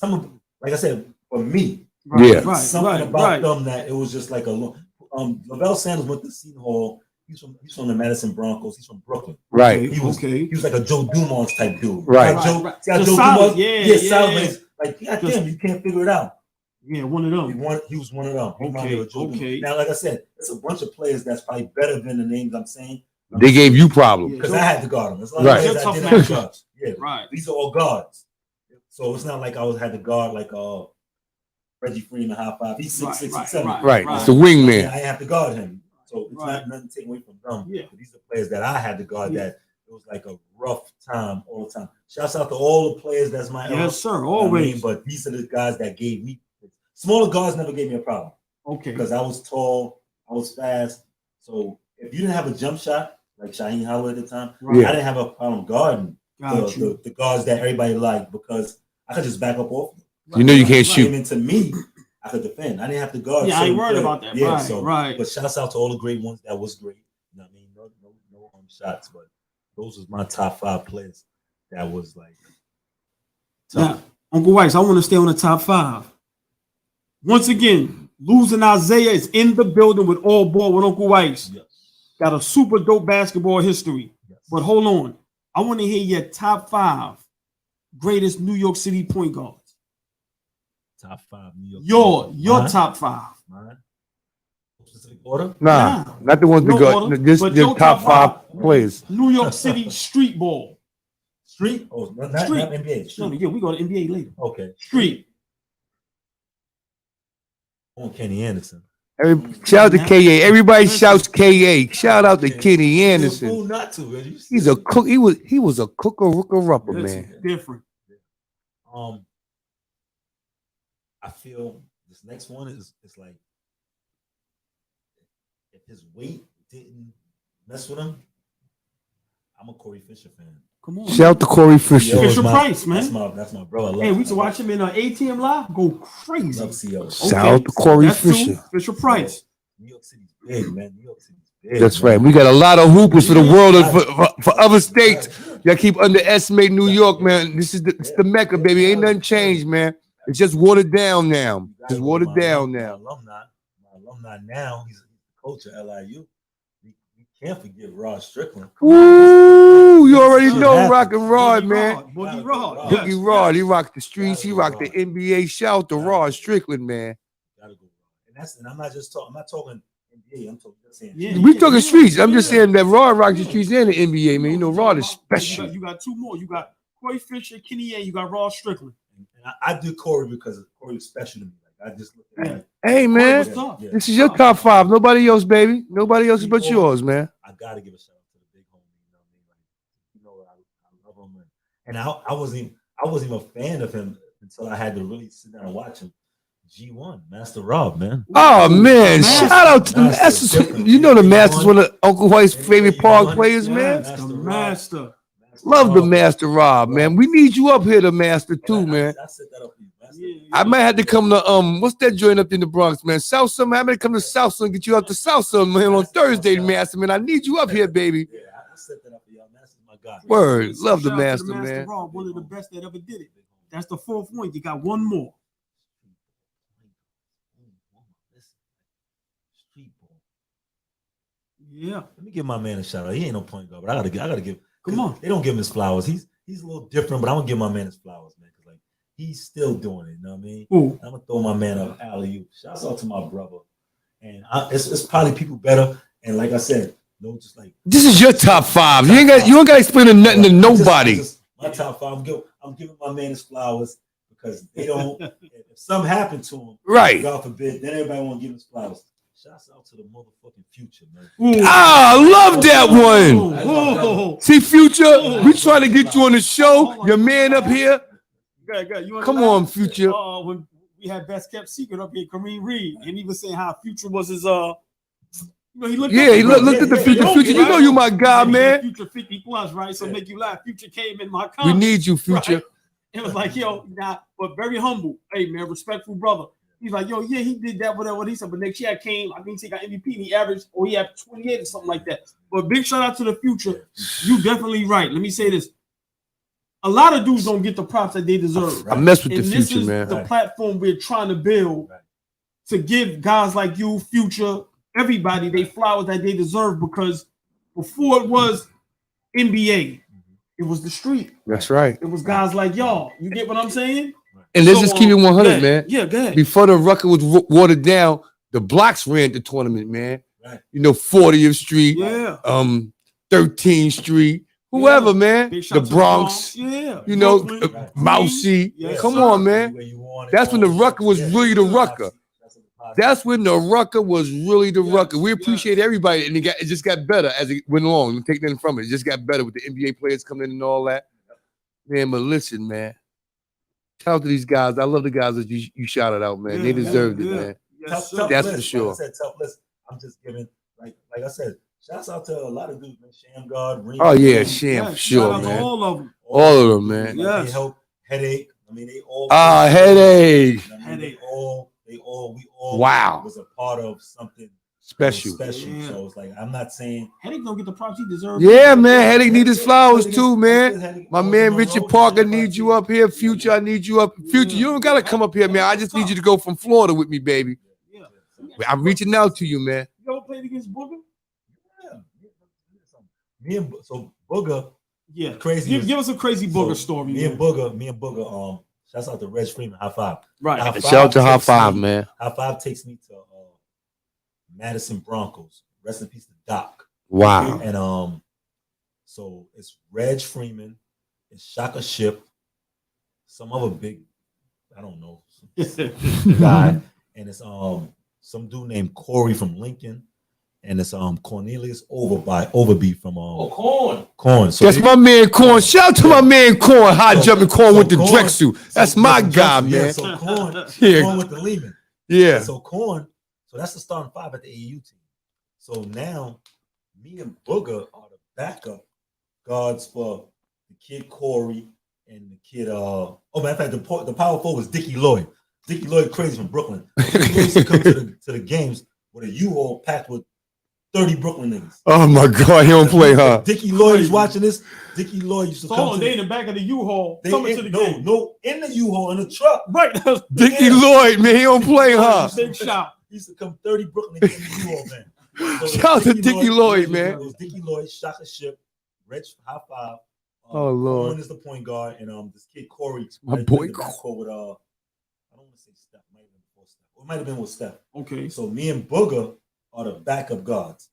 like I said, for me. Something about them that it was just like LaBelle Sanders went to Seton Hall. He's from the Madison Broncos. He's from Brooklyn. Right. He was like a Joe Dumars type dude. Right. See how Joe Dumars? Yeah. Like, goddamn, you can't figure it out. Yeah, one of them. He was one of them. Okay. Now, like I said, it's a bunch of players that's probably better than the names I'm saying. They gave you problems. Because I had to guard them. It's like right. I didn't have guards. Yeah. Right. These are all guards. So it's not like I had to guard like Reggie Freeman, high five. He's 6'6", 6'7". Right. It's a wingman. I have to guard him. So it's not nothing taken away from them. Yeah. These are players that I had to guard that it was like a rough time all the time. Shouts out to all the players that's my yes, sir. Always. But these are the guys that gave me smaller guards never gave me a problem. Okay. Because I was tall, I was fast. So if you didn't have a jump shot, like Shaheem Howard at the time, I didn't have a problem guarding the guards that everybody liked because I could just back up off them. You know you can't shoot. And to me, I could defend. I didn't have to guard. Yeah, I ain't worried about that. Yeah, right. But shouts out to all the great ones. That was great. You know what I mean? No shots, but those was my top 5 players. That was like. Now, Uncle Weiss, I want to stay on the top 5. Once again, Losing Isaiah is in the building with All Ball with Uncle Weiss. Yes. Got a super dope basketball history. Yes. But hold on. I want to hear your top 5 greatest New York City point guards. Top 5 New York. Your top 5. Mine. Specific order? Nah, not the ones that got just top 5 players. New York City street ball. Street? Oh, not NBA. Street. No, yeah, we go to NBA later. Okay. Street. On Kenny Anderson. Shout out to KA. Everybody shouts KA. Shout out to Kenny Anderson. Not to. He's a cook. He was a cooker-rooker-rupper, man. Different. I feel this next one is like if his weight didn't mess with him, I'm a Corey Fisher fan. Come on. Shout out to Corey Fisher. Fisher Price, man. That's my brother. Hey, we used to watch him in ATM Live. Go crazy. Love CO. Shout out to Corey Fisher. Fisher Price. New York City's big, man. New York City's big. That's right. We got a lot of hoopers for the world and for other states. Y'all keep underestimating New York, man. This is the Mecca, baby. Ain't nothing changed, man. It's just watered down now. Just watered down now. My alumni now. He's the coach at LIU. We can't forget Rod Strickland. Ooh, you already know Rock and Rod, man. Boogie Rod. Boogie Rod. He rocked the streets. He rocked the NBA. Shout out to Rod Strickland, man. Gotta go. And I'm not talking NBA. I'm talking. We talking streets. I'm just saying that Rod rocks the streets and the NBA, man. You know, Rod is special. You got 2 more. You got Corey Fisher, Kenny A. You got Rod Strickland. And I do Corey because Corey is special to me. Like I just look at him. Hey, man, this is your top 5. Nobody else, baby. Nobody else but yours, man. I gotta give a shout out to the big homie. You know what I mean? Like, I love him, and I wasn't even a fan of him until I had to really sit down and watch him. G1, Master Rob, man. Oh man, shout out to the Masters. You know the Masters, one of Uncle White's favorite park players, man. The Master. Love the Master Rob, man. We need you up here, the Master too, man. I set that up for you. I might have to come to what's that joint up in the Bronx, man? South Sun. I might come to South Sun, get you out to South Sun, man, on Thursday, Master, man. I need you up here, baby. Yeah, I set that up for y'all. Master's my guy. Word, love the Master, man. Rob, one of the best that ever did it. That's the 4th one. You got 1 more. Yeah. Let me give my man a shout out. He ain't no point guard, but I gotta give. Come on. They don't give him his flowers. He's a little different, but I'm gonna give my man his flowers, man. Cause like he's still doing it. You know what I mean? Ooh. I'm gonna throw my man up alley-oop. Shouts out to my brother. And it's probably people better. And like I said, no, just like this is your top 5. You don't got to explain nothing to nobody. My top 5. I'm giving my man his flowers because they don't. If something happened to him, Right. God forbid, then everybody want to give him his flowers. Shouts out to the motherfucking Future, man. Ah, I love that one. Oh. See, Future, we trying to get you on the show. Your man up here. Good. Come on, Future. When we had Best Kept Secret up here, Kareem Reed, and he was saying how Future was his he looked at the Future. Future, you know you my guy, man. Future 50 plus, right? So make you laugh. Future came in my car. We need you, Future. Right? It was like, yo, but very humble. Hey, man, respectful brother. He's like, yo, yeah, he did that, whatever. He said, but next year I came, I think he got MVP, and he averaged, or he had 28 or something like that. But big shout out to the Future. You definitely right. Let me say this. A lot of dudes don't get the props that they deserve. I mess with and the this Future, is man. the platform we're trying to build to give guys like you, Future, everybody, they flowers that they deserve, because before it was NBA, it was the street. That's right. It was guys like y'all. You get what I'm saying? And let's just keep it 100, man. Yeah, go ahead. Before the record was watered down, the blocks ran the tournament, man. Right. 40th Street, Yeah. 13th Street, whoever, man. Big shout The to the Bronx, yeah. Brooklyn, Mousy. Yes, Come sir. on, man. That's when the rucker was really the rucker. That's when the rucker was really the rucker. We appreciate everybody, and it just got better as it went along. Don't take nothing from it. It just got better with the NBA players coming in and all that. Man, but listen, man. Shout out to these guys. I love the guys that you shouted out, man. They deserved it, man. Yes, That's list. for sure. Like I said, tough list. I'm just giving, like I said, shouts out to a lot of dudes, man. Sham God, Reed. Oh yeah, Sham for sure, man. All of them. All of them, man. They help Headache. I mean, they all. Headache. I mean, we all Wow. was a part of something Special. Yeah. So it's like, I'm not saying Headache don't get the props he deserves. Yeah, man. Headache need his flowers too, man. My man Richard Parker needs you up here. Future, I need you up. Future, you don't gotta come up here, man. I just need you to go from Florida with me, baby. Yeah. I'm reaching out to you, man. You ever played against Booger? Me and Booger. Yeah, crazy. Give us a crazy Booger story. Me and Booger. Shouts out to Reg Freeman. High five. Right. Shout out to High Five, man. High five takes me to Madison Broncos. Rest in peace to Doc. Wow. And so it's Reg Freeman, it's Shaka Ship, some other big, I don't know, guy, and it's some dude named Corey from Lincoln, and it's Cornelius Overby from Corn. So that's my man Corn. Shout out to my man Corn, high jumping Corn with the Drexel. That's my guy, man. Yeah, so Corn with the Lehman. Yeah. So Corn. So that's the starting 5 at the AAU team. So now, me and Booger are the backup guards for the kid Corey and the kid. Matter of fact, the power forward was Dickie Lloyd. Dickie Lloyd, crazy from Brooklyn. Dickie Lloyd used to come to the games with a U-Haul packed with 30 Brooklyn niggas. Oh my God, he don't play, huh? Dickie Lloyd is watching this. Dickie Lloyd used to come. They in the back of the U-Haul coming to the game. No, in the U-Haul in the truck. Right. Dickie Lloyd, man, he don't play, huh? Big shot. He used to come 30 Brooklyn niggas in the U-Haul, man. So shout out to Dickie Lloyd, man. It was Dickie Lloyd, Shaka Ship, Reg High Five. Oh Lord. One is the point guard, and this kid Corey. My boy. With I don't want to say Steph. Might have been with Steph. Okay. So me and Booger are the backup guards,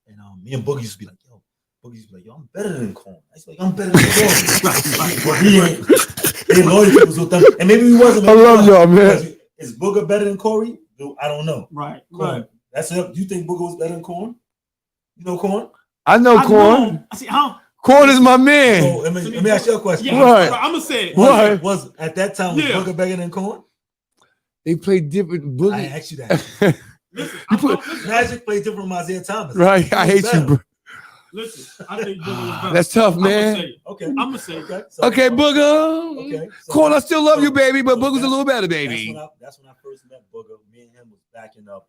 and me and Booger used to be like, yo. Booger used to be like, yo, I'm better than Corn. I used to be like, I'm better than Corn. But he ain't. They loyalty was with them, and maybe he wasn't. I love y'all, man. Is Booger better than Corey? I don't know. Right. That's it. Do you think Booger was better than Corn? You know Corn? I know Corn. I see how. Corn is my man. So let me ask you a question. Yeah, right. I'm gonna say it. Was at that time was Booger better than Corn? They play different. Boogie. I asked you that. Listen, Magic played different from Isaiah Thomas. Right. I hate you, bro. Listen, I think Booger was better. That's tough, man. I'm gonna say. Okay, Booger. Okay. Corn, I still love you, baby, but Booger's a little better, baby. That's when I first met Booger. Me and him was backing up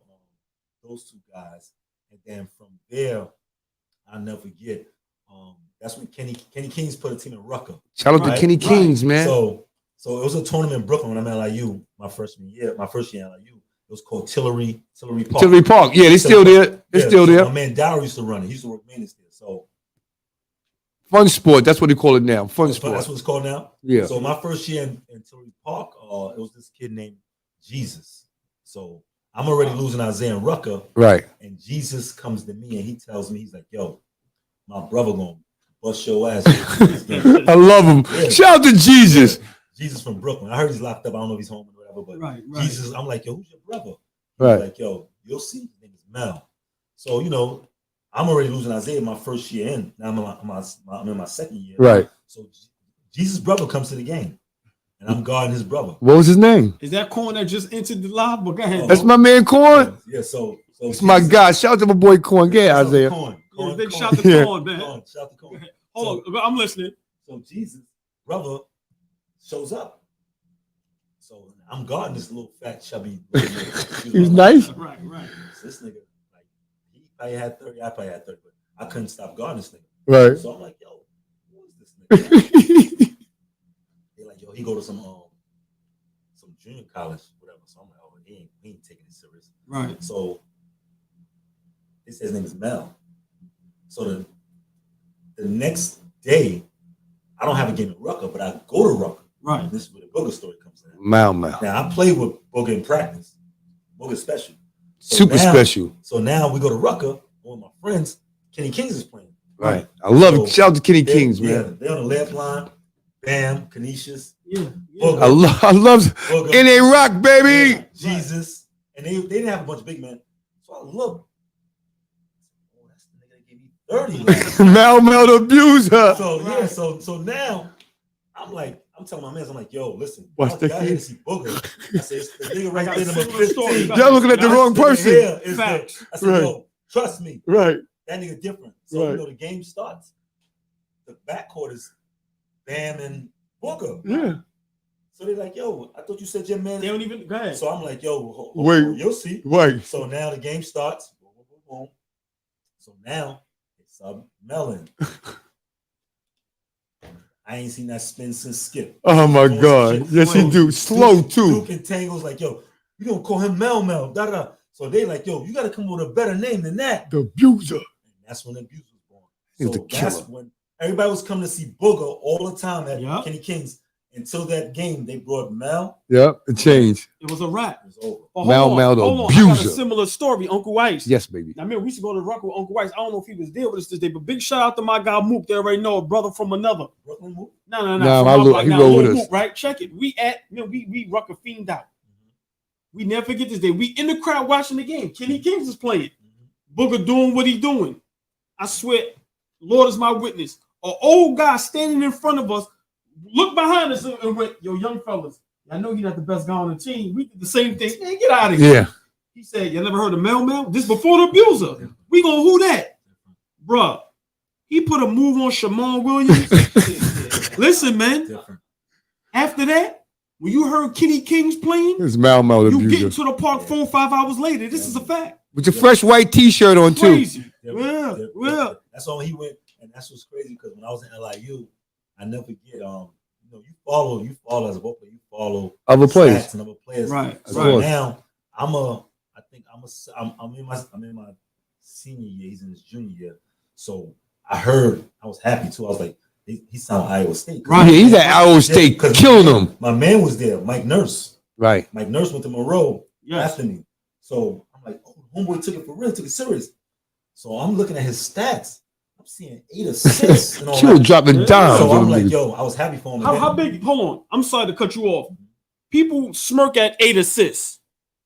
those two guys, and then from there, I'll never forget. That's when Kenny Kings put a team in Rucker. Shout out to Kenny Kings, man. So it was a tournament in Brooklyn when I'm at LIU. My first year at LIU. It was called Tillery Park. Tillery Park. Yeah, they're still there. They're still there. My man Dower used to run it. He used to work maintenance there. So Fun Sport. That's what they call it now. Fun Sport. That's what it's called now. Yeah. So my first year in Tillery Park, it was this kid named Jesus. So I'm already losing Isaiah and Rucker. Right. And Jesus comes to me and he tells me, he's like, yo, my brother gonna bust your ass. I love him. Yeah. Shout out to Jesus. Yeah. Jesus from Brooklyn. I heard he's locked up. I don't know if he's home or whatever, but right. Jesus, I'm like, yo, who's your brother? Right. Like, yo, you'll see. His name is Mel. So, you know, I'm already losing Isaiah my first year in. Now I'm in my second year. Right. So Jesus' brother comes to the game. And I'm guarding his brother. What was his name? Is that Corn that just entered the live? But go ahead. That's my man Corn. Yeah, so it's my guy. Shout out to my boy Corn. Yeah, Isaiah. Corn, big shout to Corn, man. Shout to Corn. Hold on, I'm listening. So Jesus' brother shows up. So I'm guarding this little fat chubby. He's nice. Right. So this nigga, like, he probably had 30. I probably had 30, but I couldn't stop guarding this nigga. Right. So I'm like, yo, who is this nigga? They're like, yo, he go to some junior college, whatever. So I'm like, oh, he ain't taking it serious. Right. So they say his name is Mel. So the next day, I don't have a game at Rucker, but I go to Rucker. Right. This is where the Booger story comes in. Mal. Now I played with Booger in practice. Booger special. So Super special. So now we go to Rucker. One of my friends, Kenny Kings, is playing. Right. I love it. Shout out to Kenny Kings, man. Yeah, they're on the left line. Bam, Canisius. Yeah. Booger, I love Booger, NA Rock, baby. yeah, Jesus. And they didn't have a bunch of big men. So I look. Oh, that's the nigga that gave me 30. Mal the abuser. So yeah, so now I'm telling my man, I'm like, yo, listen, What's I the got here to see Booger. I said, it's the nigga right there, number 15. Y'all looking at the wrong person. I said, yo, trust me. Right. That nigga different. So, Right. you know, the game starts. The backcourt is Bam and Booger. Yeah. So they're like, yo, I thought you said your man. They don't even go ahead. So I'm like, yo, Wait. you'll see. Right. So now the game starts. Boom, boom, boom, boom. So now it's Melon. I ain't seen that spin since Skip. Oh my God. Yes, he do. Slow too. Duke and Tangle's like, yo, you gonna call him Mel, da da. So they like, yo, you gotta come up with a better name than that. The abuser. And that's when the abuse was born. He's So the that's killer. when everybody was coming to see Booger all the time at Yeah. Kenny Kings. Until that game, they brought Mel. Yep. It changed. It was a wrap. It was over. But Mal hold the on. I got a abuser. similar story, Uncle Ice. Yes, baby. I mean, we used to go to Rock with Uncle Ice. I don't know if he was there with us this day, but big shout out to my guy Mook. They already know a brother from another. Brooklyn move. No. Nah, he rode with us. Mook, right? Check it. We Rucker fiend out. We never forget this day. We in the crowd watching the game. Kenny Kings is playing. Booger doing what he doing. I swear, Lord is my witness. An old guy standing in front of us, looked behind us and went, yo, young fellas, I know you're not the best guy on the team. We did the same thing. Man, get out of here. Yeah. He said, you never heard of Mel? This before the abuser. We gonna who that? Bruh. He put a move on Shamon Williams. Listen, man. Different. After that, when you heard Kenny Kings playing, It's Mal the you get abuser. to the park 4 or 5 hours later. This is a fact. With your fresh white T-shirt on too. Crazy. Different. Yeah. That's all he went, and that's what's crazy because when I was in LIU, I never forget. You follow as a ball player, you follow Other players. stats and other players. Right. So Right. now I'm in my senior year. He's in his junior year. So I was happy too. I was like, he sound Iowa State. Right. Yeah, he's at Iowa State killing them. My man was there, Mike Nurse. Right. Mike Nurse went to Monroe Yes. after me. So I'm like, oh, homeboy took it for real, took it serious. So I'm looking at his stats. I'm seeing 8 assists and all She was that. dropping dimes. So on I'm like, niggas. yo, I was happy for him. How big? Hold on. I'm sorry to cut you off. People smirk at 8 assists.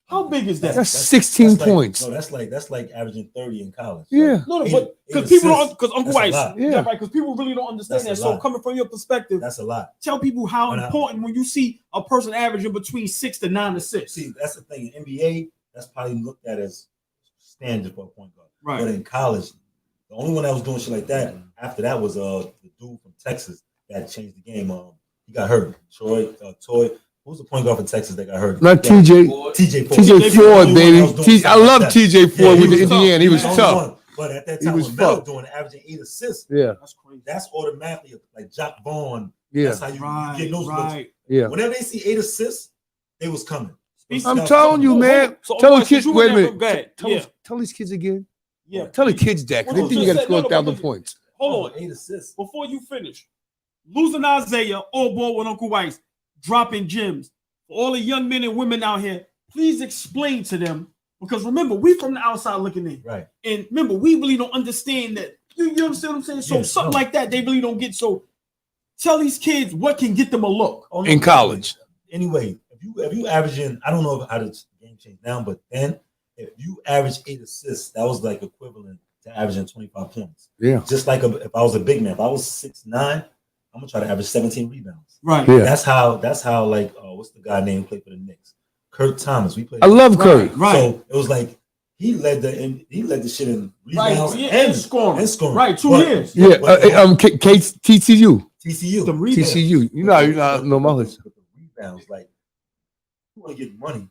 How big is that? That's 16 points. No, that's like averaging 30 in college. Yeah. No, Eight- but because eight people don't, assists. because Uncle That's a Ice, lot. yeah, Yeah. right, because people really don't understand That's that. a So lot. coming from your perspective, That's a lot. tell people how When I- important when you see a person averaging between 6 to 9 assists. See, that's the thing. In NBA, that's probably looked at as standard for a point guard. Right. But in college, the only one that was doing shit like that after that was the dude from Texas that changed the game. He got hurt. Toy. Who's the point guard for Texas that got hurt? Not Yeah. TJ. TJ Ford. TJ Ford, I baby. love I love TJ Yeah, Ford he with was Indiana. He was the only tough. one. But at that He time, was when Mel tough. doing averaging 8 assists, Yeah. That's crazy. that's automatically like Jock Vaughn. Yeah. That's how you Right, get those looks. right. Yeah. Whenever they see 8 assists, they was coming. I'm telling you, man. Tell the kids. Wait a minute. Tell these kids again. Yeah. Tell the kids that because they think you got to score 1,000 points. Hold on. 8 assists. Before you finish, Losing Isaiah, all ball with Uncle Ice, dropping gems. For all the young men and women out here, please explain to them. Because remember, we from the outside looking in. Right. And remember, we really don't understand that. You understand what I'm saying? So something like that, they really don't get. So tell these kids what can get them a look. In college. Anyway, if you averaging, I don't know how the game changed now, but then if you average 8 assists, that was like equivalent to averaging 25 points. Yeah. Just like if I was a big man, if I was 6'9", I'm gonna try to average 17 rebounds. Right. Yeah. That's how like what's the guy name who played for the Knicks? Kurt Thomas. We played. I love Kurt. Right. So it was like he led the shit in rebounds and scoring. Right, 2 years. Yeah. TCU. TCU. TCU. You know my list. The rebounds, like you want to get money.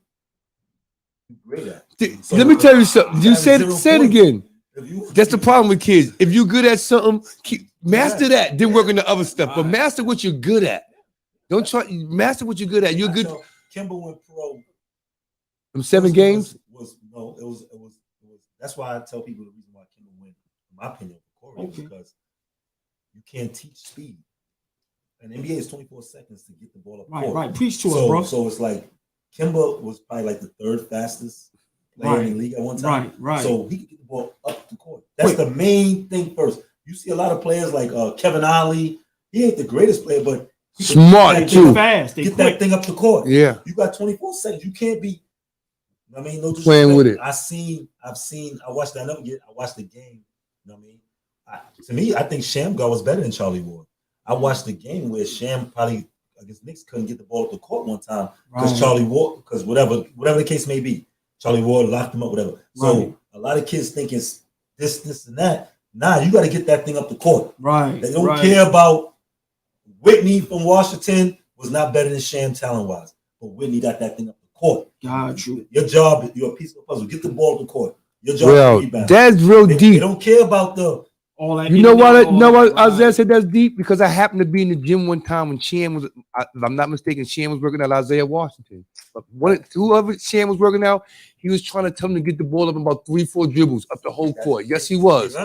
You're great at. So Let me tell you something. You say it again. You, That's the problem with kids. If you're good at something, master that. Then work on the other stuff. But master what you're good at. Don't try. Master what you're good at. You're good. Kimber went pro. Them 7 games. It was. That's why I tell people the reason why Kimber went, in my opinion, for Corey, because you can't teach speed. And NBA is 24 seconds to get the ball up. Right. Preach to us, bro. So it's like Kimber was probably like the 3rd fastest player in the league at one time. Right. So he could get the ball up the court. That's the main thing first. You see a lot of players like Kevin Ollie. He ain't the greatest player, but smart too. Fast. Get that thing up the court. Yeah. You got 24 seconds. You can't be. I mean, no disrespect. Playing with it. I've seen. I watched that. I watched the game. You know what I mean? To me, I think Shamgar was better than Charlie Ward. I watched the game where Sham probably against Knicks couldn't get the ball up the court one time because Charlie Ward, because whatever the case may be, Charlie Ward locked him up, whatever. So a lot of kids think it's this, and that. Nah, you got to get that thing up the court. Right. They don't care about Whitney from Washington was not better than Sham talent-wise, but Whitney got that thing up the court. Got you. Your job, you're a piece of the puzzle. Get the ball up the court. Your job is to rebound. That's real deep. They don't care about all that. You know what? Isaiah said that's deep because I happened to be in the gym one time when Sham was, if I'm not mistaken, Sham was working out Isaiah Washington. But whoever Sham was working out, he was trying to tell him to get the ball up in about 3-4 dribbles up the whole court. Yes, he was.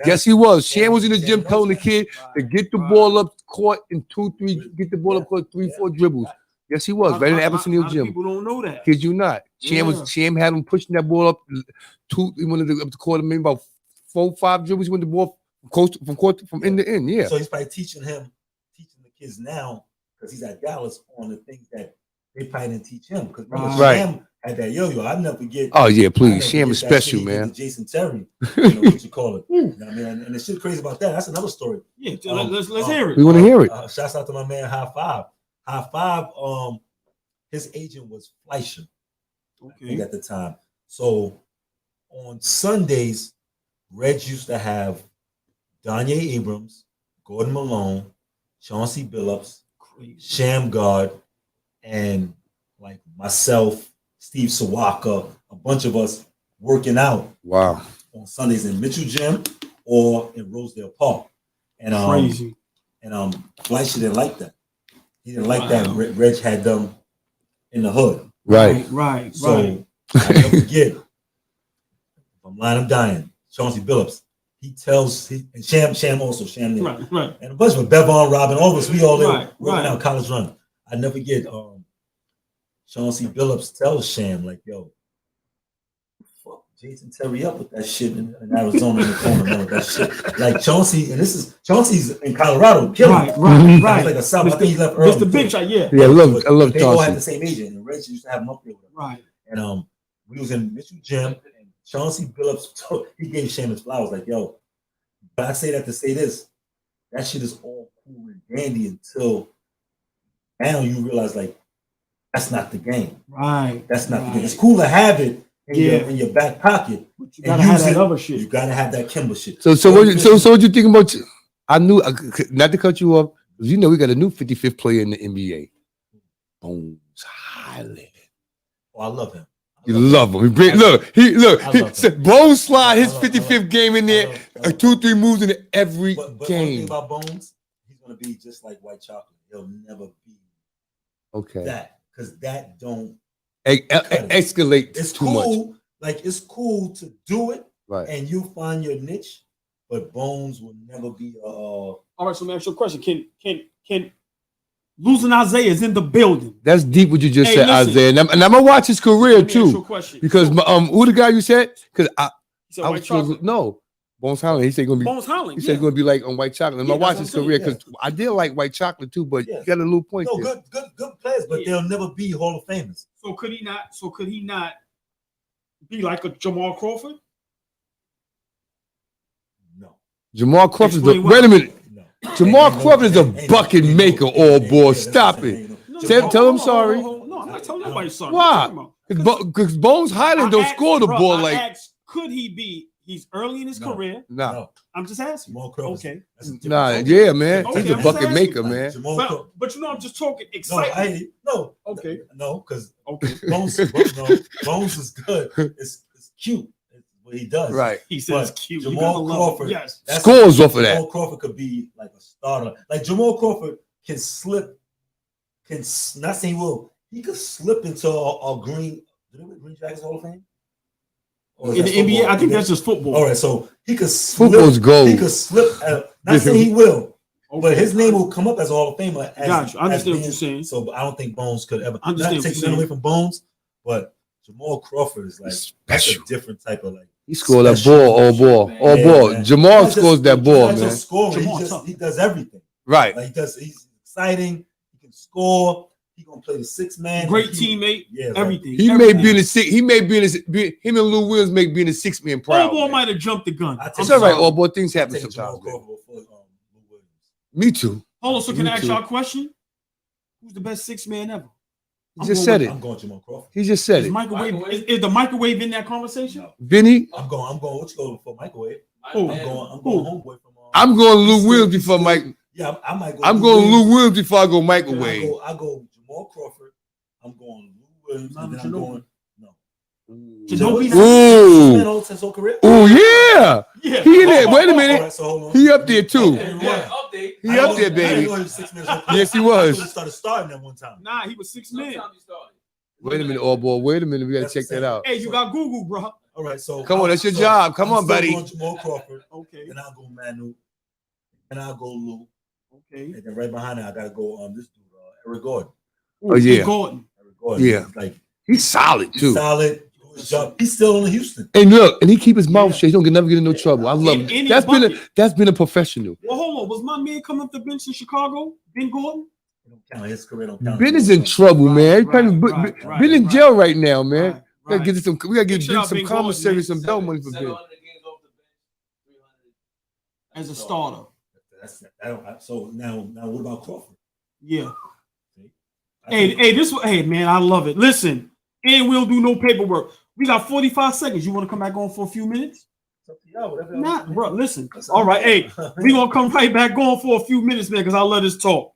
Yes, he was. Sham was in the gym telling the kid to get the ball up court in 2-3, get the ball up court 3-4 dribbles. Yes, he was. Right in the Abyssinian gym. People don't know that. Kid you not. Sham had him pushing that ball up he wanted up the court, maybe about 4-5 dribbles. He went the ball from end to end. Yeah. So he's probably teaching the kids now because he's at Dallas on the things that they probably didn't teach him. Because Sham had that yo-yo. I'll never forget. Oh yeah, please. Sham is special, man. Jason Terry, what you call it. You know what I mean? And the shit crazy about that. That's another story. Yeah, let's hear it. We want to hear it. Shouts out to my man High Five. His agent was Fleischer. Okay. At the time. So on Sundays, Reg used to have Danye Abrams, Gordon Malone, Chauncey Billups, Shamgar, and like myself, Steve Sawaka, a bunch of us working out. Wow. On Sundays in Mitchell Gym or in Rosedale Park. And crazy. And Fleischer didn't like that. He didn't like that. Reg had them in the hood. Right. So I never forget. If I'm lying, I'm dying. Chauncey Billups. He tells and Sham also, right. And a bunch of Bevon, Robin, all of us, we all there working out college run. I never forget Chauncey Billups tells Sham, like, yo, fuck Jason Terry up with that shit in Arizona in the corner, man, with that shit. Like Chauncey's in Colorado, killing. Right. He's like a South. I think he left early. Just the big shot, yeah. Yeah, I love Chauncey. They all had the same agent, and Reg used to have them up there with him. Right. And we was in Mitchell Gym, and Chauncey Billups, he gave Sham his flowers, like, yo, but I say that to say this, that shit is all cool and dandy until now you realize, like, that's not the game. Right. That's not the game. It's cool to have it in your back pocket. But you gotta have that other shit. You gotta have that Kimber shit. So what you think about? I knew, not to cut you off, you know we got a new 55th player in the NBA. Bones Highland. Oh, I love him. You love him. He Bones slide his 55th game in there, 2-3 moves in every game. One thing about Bones, he's gonna be just like white chocolate. He'll never be that, because that don't escalate It's too cool. much. Like it's cool to do it, Right. and you find your niche, but Bones will never be All right, so let me ask you a question. Can Losing Isaiah is in the building? That's deep what you just said, listen. Isaiah. And I'm gonna watch his career too. Because so, who the guy you said? Because I was supposed no. Bones Holland. He said gonna be Bones Holland. He said it's gonna be like on White Chocolate. I'm gonna watch his career because I did like White Chocolate too, but you got a little point there. Good players, but they'll never be Hall of Famers. So could he not be like a Jamal Crawford? No. Jamal Crawford wait a minute. No. Jamal Crawford is a bucket maker, all boy. Stop it. Tell him sorry. No, I'm not telling nobody sorry. Why? Because Bones Highland don't score the ball like. Could he be? He's early in his career. No. I'm just asking. Okay. Yeah, man. He's a bucket maker, man. But you know, I'm just talking excitement. No. Okay. No, because Bones is good. It's cute. It's what he does. Right. He says cute. Jamal Crawford. Yes. Scores off of that. Jamal Crawford could be like a starter. Like Jamal Crawford can slip. Not saying he will. He could slip into a green. Did they win Green Jackets Hall of Fame? In the NBA, I think that's just football. All right, so he could slip. Football's gold. He could slip. Not saying he will, but his name will come up as a Hall of Famer. Gotcha. I understand what you're saying. So I don't think Bones could ever. I understand. Not take nothing away from Bones, but Jamal Crawford is like special. That's a different type of like. He scored that ball, all ball. Man. Jamal scores that ball, man. Just scoring. He does everything. Right. Like he's exciting. He can score. He gonna play the 6-man. Great teammate. Yeah, everything. He may be in the six. He may be in his. Him and Lou Williams may be in the 6-man proud. All might have jumped the gun. It's all right. All boy, things happen sometimes. Me too. Hold on. So can I ask y'all a question? Who's the best 6-man ever? He just said it. I'm going Jamal Crawford. He just said it. Is the microwave in that conversation? No. Vinny? I'm going. What you going for microwave? Who? I'm going homeboy from. I'm going Lou Williams before Mike. Yeah, I might go. I'm going Lou Williams before I go microwave. I go Jamal Crawford. I'm going Lou Williams. And then I'm going Oh yeah. Yeah. He in there. Wait a minute. Right, so he up there too. Okay, he up there, baby. Yes, he was. I started starting at one time. Nah, he was 6 men. Wait a minute, all boy. Wait a minute. We gotta check that out. Hey, you got Google, bro. All right, so come on, that's your job. Come on, buddy. Going Jamal Crawford. Okay. Then I'll go Manu. And I'll go Lou. Okay. And then right behind it, I gotta go this dude, Eric Gordon. Oh yeah. Eric Gordon. Yeah. Like he's solid too. Solid. He's still in Houston. And look, and he keep his mouth shut. He don't never get in no trouble. I love him. That's been a professional. Well, hold on. Was my man coming up the bench in Chicago? Ben Gordon? His career don't count. Ben is in trouble, man. Ben in jail right now, man. We gotta get some. We gotta get some commissary, some bail money for Ben. As a starter. So now what about Crawford? Yeah. Hey, man, I love it. Listen, and we'll do no paperwork. We got 45 seconds. You want to come back on for a few minutes? Nah, bro, listen. All right, hey, we gonna come right back on for a few minutes, man, because I love this talk.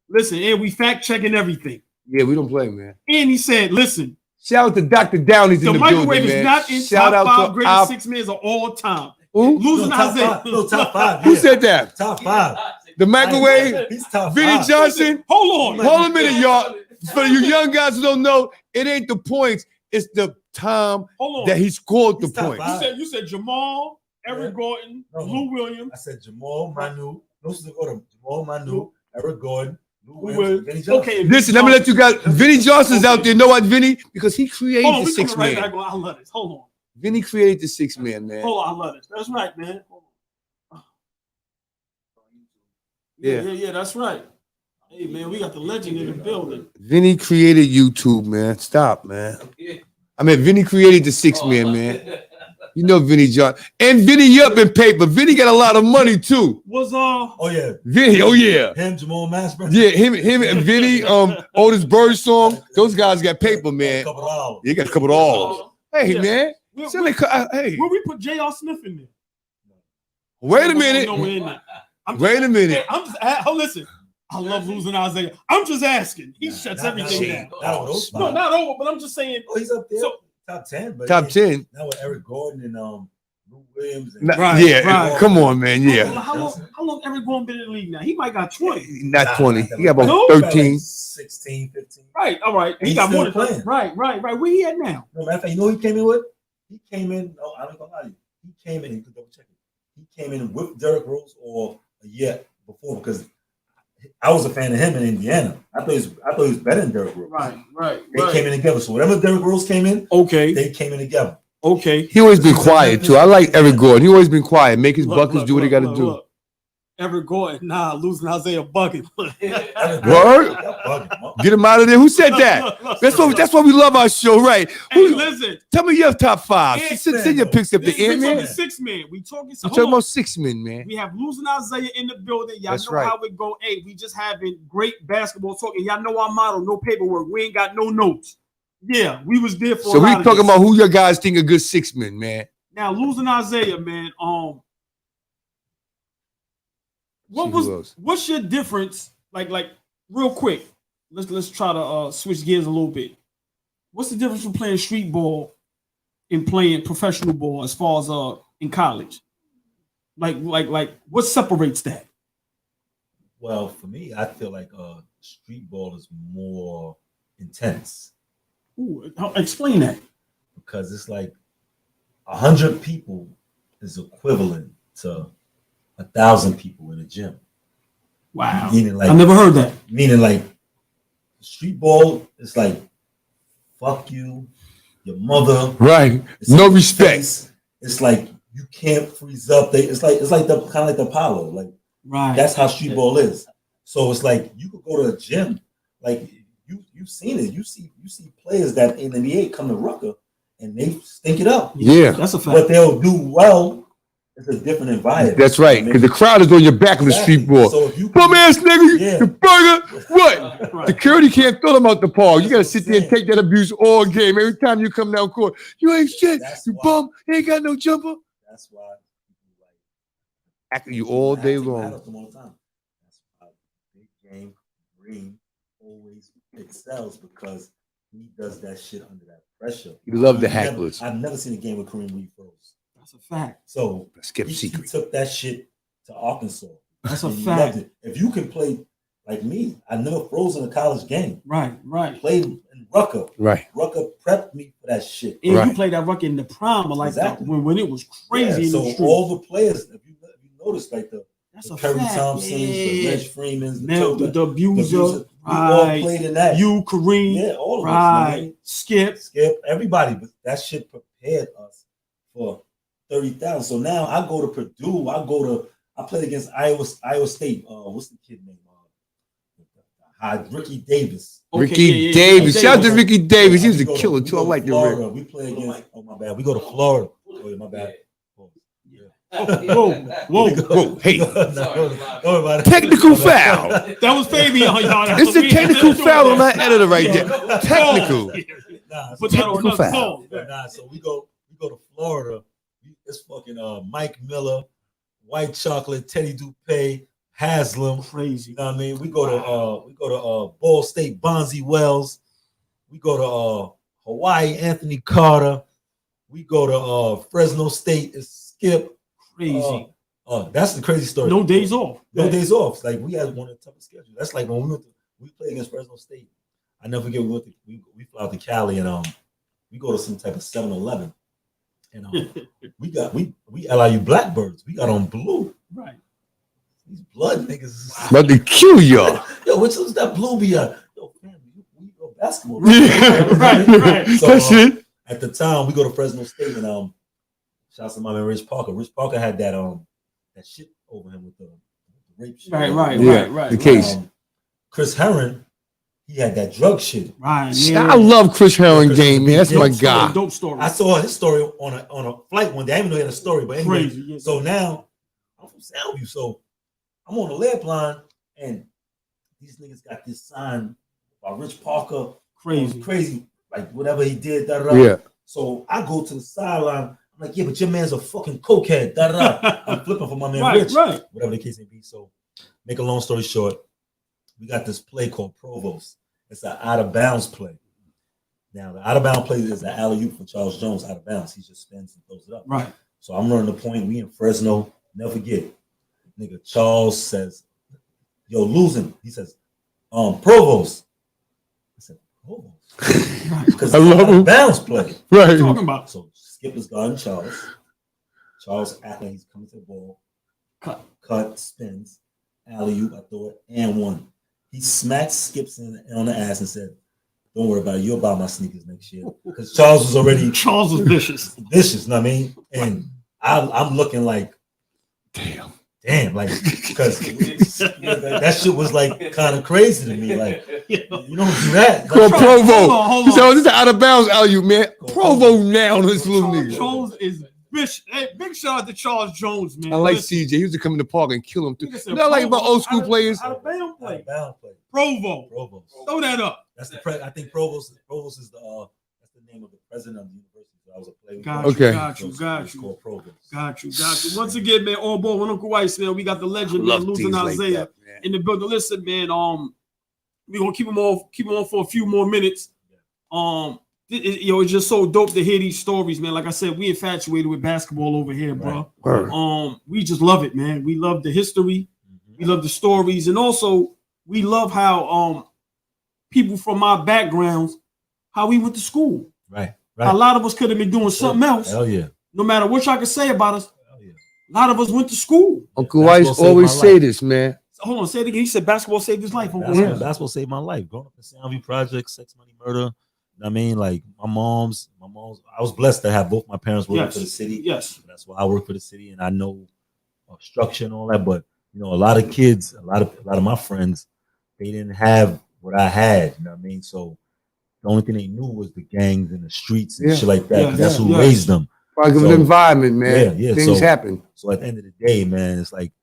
Listen, and we fact checking everything. Yeah, we don't play, man. And he said, listen. Shout out to Dr. Downey's in the building, man. The microwave is not in top 5 greatest 6 men of all time. Who? Losing Isaiah. No, top 5. Who said that? Top 5. The microwave. He's top 5. Vinny Johnson. Hold a minute, y'all. For you young guys who don't know, it ain't the points. It's the time that he scored the points. You said Jamal, Eric Gordon, Lou Williams. I said Jamal, Manu. Jamal, Manu, Eric Gordon. Okay, listen, let me let you guys. Vinny Johnson's out there. Know what, Vinny? Because he created the 6-man. Right, I love this. Hold on. Vinny created the 6-man, man. Hold on, I love this. That's right, man. Yeah, that's right. Hey, man, we got the legend in the building. Vinny created YouTube, man. Stop, man. I mean, Vinny created the 6-man, man. You know Vinny John. And Vinny up in paper. Vinny got a lot of money, too. Oh, yeah. Vinny, oh, yeah. Him, Jamal Mashburn. Yeah, him and Vinny, Otis Bird song. Those guys got paper, man. You got a couple of dollars. Hey, man. Hey. Where we put J.R. Smith in there? Wait a minute. Wait a minute. Hey, I'm just, listen. I love Losing Isaiah. I'm just asking. He shuts everything down. No, not over, but I'm just saying. Oh, he's up there. So, top 10. But top 10. Now with Eric Gordon and Lou Williams. Come on, man. Yeah. How long Eric Gordon been in the league now? He might got 20. Not 20. He got about 13. Like 16, 15. Right. All right. He got more than playing. Right. Where he at now? No matter of fact, you know who he came in with? He came in. Oh, I don't gonna lie to you. He came in. You can double check it. He came in with Derrick Rose or a year before because I was a fan of him in Indiana. I thought he was better than Derrick Rose. Right. They came in together. So whenever Derrick Rose came in, they came in together. Okay. He always been quiet too. I like Eric Gordon. He always been quiet. Make his buckets do what they got to do. Eric Gordon, losing Isaiah bucket. Word? Get him out of there. Who said that? That's why we love our show, right? Hey, listen. Tell me your top five. Send your picks up the end, man. 6 man. We talking about 6 men, man. We have losing Isaiah in the building. Y'all That's know right. how it go. Hey, we just having great basketball talking. Y'all know our motto: no paperwork. We ain't got no notes. Yeah, we was there for. So we talking about who your guys think a good 6 men, man. Now losing Isaiah, man. What's your difference? Like real quick. Let's try to switch gears a little bit. What's the difference from playing street ball and playing professional ball as far as in college? Like what separates that? Well, for me, I feel like street ball is more intense. Ooh, explain that. Because it's like 100 people is equivalent to 1,000 people in a gym. Wow. Meaning like, I never heard that. Meaning like street ball is like fuck you, your mother. Right. No respect. It's like you can't freeze up. It's like the kind of like the Apollo. Like right. That's how street ball is. So it's like you could go to a gym, like you've seen it. You see players that in the NBA come to Rucker and they stink it up. Yeah, that's a fact. But they'll do well. It's a different environment. That's right, because the crowd is on your back on the street ball. So if you bum ass nigga, the burger, what? Right. Security can't throw them out the park. You gotta sit there and take that abuse all game. Every time you come down court, you ain't shit. You bum, you ain't got no jumper. That's why acting you all day long. That's why Big Game Green always excels because he does that shit under that pressure. You love the hacklers. I've never seen a game with Kareem Reed froze. That's a fact. So he took that shit to Arkansas. That's a fact. If you can play like me, I never froze in a college game. Right. Played in Rucker. Right. Rucker prepped me for that shit. And you played that Rucker in the prime, like that when it was crazy. Yeah, in the all the players, if you notice, like the Curry Thompsons, the Reg Freemans, the Abuser, we all played in that. You, Kareem, all of us, man. Skip, everybody. But that shit prepared us for 30,000. So now I go to Purdue. I played against Iowa State. What's the kid name? Ricky Davis. Ricky Davis. Shout out to Ricky Davis. He was a killer too. I like the Rick. We play against. Oh my bad. We go to Florida. Oh yeah, my bad. Whoa! Hey, technical foul. That was Fabian, y'all. It's a technical foul on that editor right there. Technical. Technical foul. So we go to Florida. It's fucking Mike Miller, White Chocolate, Teddy Dupay, Haslam. Crazy. You know what I mean? We go to Ball State, Bonzi Wells. We go to Hawaii, Anthony Carter. We go to Fresno State, it's Skip. Crazy. That's the crazy story. No days off. No days off. Like we had one of the toughest schedules. That's like when we played against Fresno State. I never forget we fly out to Cali and we go to some type of 7-Eleven. And we LIU Blackbirds. We got on blue. Right. These blood niggas. About to kill y'all. Yo, which was that blue be? Yo, man, we go basketball. Right. So, that's it. At the time, we go to Fresno State and shout out to my man Rich Parker. Rich Parker had that shit over him with the rape shit. Right. The case. Chris Herron, he had that drug shit. Right. I love Chris Herron game, man. That's my guy. Dope story. I saw his story on a flight one day. I didn't even know he had a story, but anyway. Crazy, yeah. So now I'm from Soundview, so I'm on the lead line, and these niggas got this sign by Rich Parker. Crazy, like whatever he did. Yeah. So I go to the sideline. I'm like, yeah, but your man's a fucking cokehead. I'm flipping for my man Rich. Right. Whatever the case may be. So make a long story short, we got this play called Provost. It's an out of bounds play. Now the out of bounds play is an alley-oop for Charles Jones out of bounds. He just spins and throws it up. Right. So I'm running the point. We in Fresno. Never forget. Nigga Charles says, "Yo, losing." He says, Provost. I said, Provost. Because I love him. Bounce play. What you talking about? So Skipper's guarding Charles. Charles acting like he's coming to the ball. Cut, spins, alley-oop, I throw it, and one. He smacks Skips on the ass and said, "Don't worry about it. You'll buy my sneakers next year." Because Charles was already vicious. Vicious, know what I mean? And I'm looking like, damn, like, because that shit was like kind of crazy to me. Like, you don't do that. Call Provo. Hold He said, on. "Oh, this is out of bounds, alley-oop, man." Provo now, this little nigga. Jones is vicious. Hey, big shout out to Charles Jones, man. I like Listen, CJ. He used to come in the park and kill him too. nigga said You know, I like about old school players. Out of bound play. Provo. Provo. Throw that up. That's the I think Provost is the that's the name of the president of the university. So I was a player. Got you. Got you. Once again, man, all ball with Uncle Ice, man. We got the legend, man, losing Isaiah in the building. Listen, man, we're gonna keep him on for a few more minutes. It's just so dope to hear these stories, man. Like I said, we infatuated with basketball over here, bro. Right. We just love it, man. We love the history, we love the stories, and also we love how people from our backgrounds, how we went to school. Right. A lot of us could have been doing something else. Hell yeah. No matter what y'all can say about us, a lot of us went to school. Uncle Ice always say this, man. Hold on, say it again. He said basketball saved his life. Basketball saved my life. Growing up in Soundview Project, Sex, Money, Murder. I mean, like my mom's. I was blessed to have both my parents working for the city. Yes, that's why I work for the city, and I know structure and all that. But you know, a lot of kids, a lot of my friends, they didn't have what I had. You know what I mean? So the only thing they knew was the gangs and the streets and shit like that. That's who raised them. Positive environment, man. Yeah. Things happen. So at the end of the day, man, it's like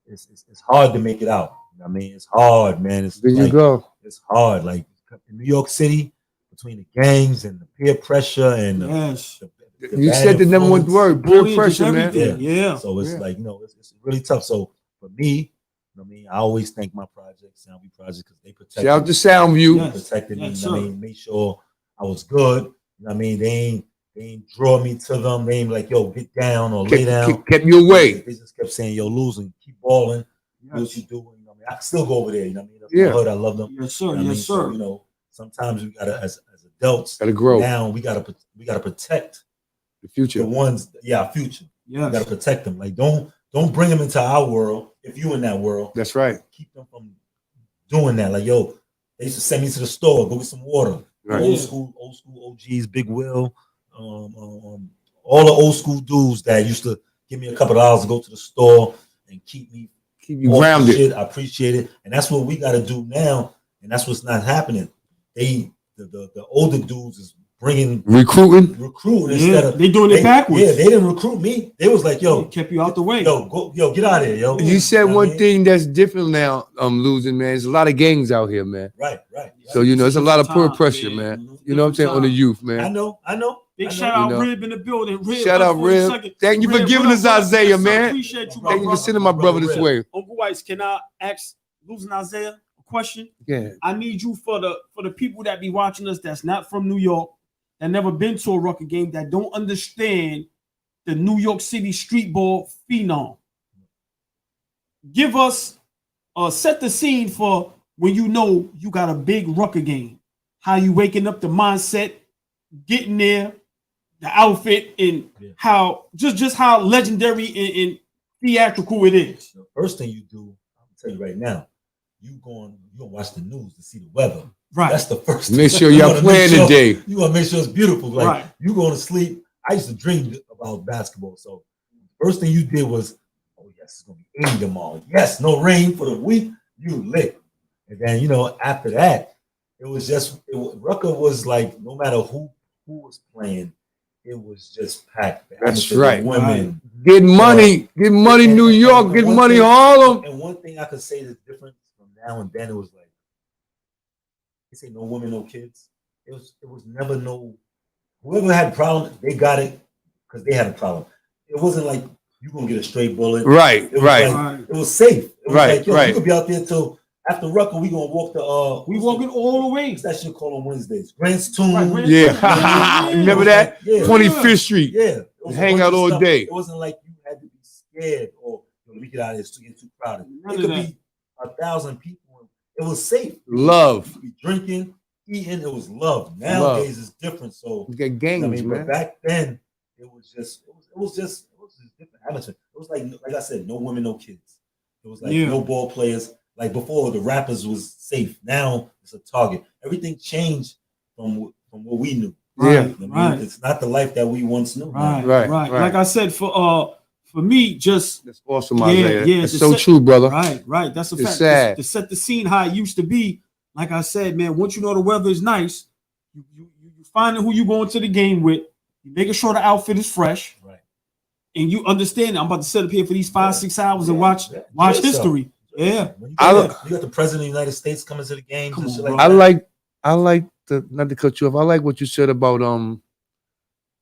it's hard to make it out. You know what I mean? It's hard, man. It's there you go. It's hard. Like in New York City, between the gangs and the peer pressure and the you said the number one word, peer pressure, man. Yeah. So it's like, you know, it's really tough. So for me, you know what I mean, I always thank my project, Soundview Project, because they protected me. Shout out to Soundview. They protected me. You know what I mean, made sure I was good. You know what I mean? They ain't draw me to them. They ain't like, yo, get down or lay down. Kept you away. They just kept saying, yo, losing, keep balling. Do what you do. You know what I mean? I can still go over there. You know what I mean? That's my hood. I love them. Yes, sir. You know yes, I mean? sir. So, you know, sometimes we gotta, as adults, gotta grow. Now we gotta protect the future. The ones, future. Yeah, we gotta protect them. Like don't bring them into our world if you in that world. That's right. Keep them from doing that. Like, yo, they used to send me to the store, go get some water. Right. Old school OGs, Big Will, all the old school dudes that used to give me a couple of dollars to go to the store and keep you grounded. I appreciate it, and that's what we got to do now, and that's what's not happening. The older dudes is recruiting instead of they doing it backwards. Yeah, they didn't recruit me. They was like, yo, they kept you out the way. Yo, get out of here, yo. You said one thing that's different now. Losing, man. There's a lot of gangs out here, man. Right. So you know, it's a lot of peer pressure, man. You know what I'm saying, on the youth, man. I know. Big shout out Rib in the building. Rib, shout out Rib. Thank you for giving us Isaiah, man. Appreciate you, Thank you for sending my brother this way. Uncle White, can I ask Losing Isaiah a question? Yeah. I need you for the people that be watching us that's not from New York, that never been to a Rucker game, that don't understand the New York City street ball phenom. Give us set the scene for when you know you got a big Rucker game. How you waking up, the mindset, getting there, the outfit, and how just how legendary and theatrical it is. The first thing you do, I'm gonna tell you right now, you gonna watch the news to see the weather. Right. That's the first thing. Make sure y'all playing today. You want to make sure it's beautiful. Like you going to sleep. I used to dream about basketball. So first thing you did was, oh yes, it's gonna be 80 tomorrow. Yes, no rain for the week. You lit. And then after that, it was just Rucker was like, no matter who was playing, it was just packed. That's right. Women. Get money, New York, get money, Harlem. And one thing I could say that's different from now and then, it was like, they say no women, no kids. It was never no, whoever had a problem, they got it because they had a problem. It wasn't like you gonna get a straight bullet. Right. It was safe. It was like, yo, you could be out there till after Rucker, we gonna walk the we walking all the way. What's that shit called on Wednesdays? Grant's Tomb. Right, Yeah. Remember that? Yeah. 25th Street. Yeah. Hang out all day. It wasn't like you had to be scared or let me get out of here. It's getting too crowded. None It of could that. be 1,000 people. It was safe. Love. You could be drinking, eating. It was love. Nowadays it's different. So you got gangs, man. But back then it was just different atmosphere. It was like I said, no women, no kids. It was like no ball players. Like before, the rappers was safe. Now it's a target. Everything changed from what we knew. Yeah, right. It's not the life that we once knew. Right. Like I said, for me, just that's awesome, Isaiah. Yeah, it's so true, brother. Right. That's a fact. Sad. To set the scene how it used to be. Like I said, man, once you know the weather is nice, you finding who you going to the game with, you making sure the outfit is fresh, right? And you understand. I'm about to sit up here for these 5-6 hours and watch history. Yeah, you got the president of the United States coming to the games and shit like that. I like not to cut you off. I like what you said about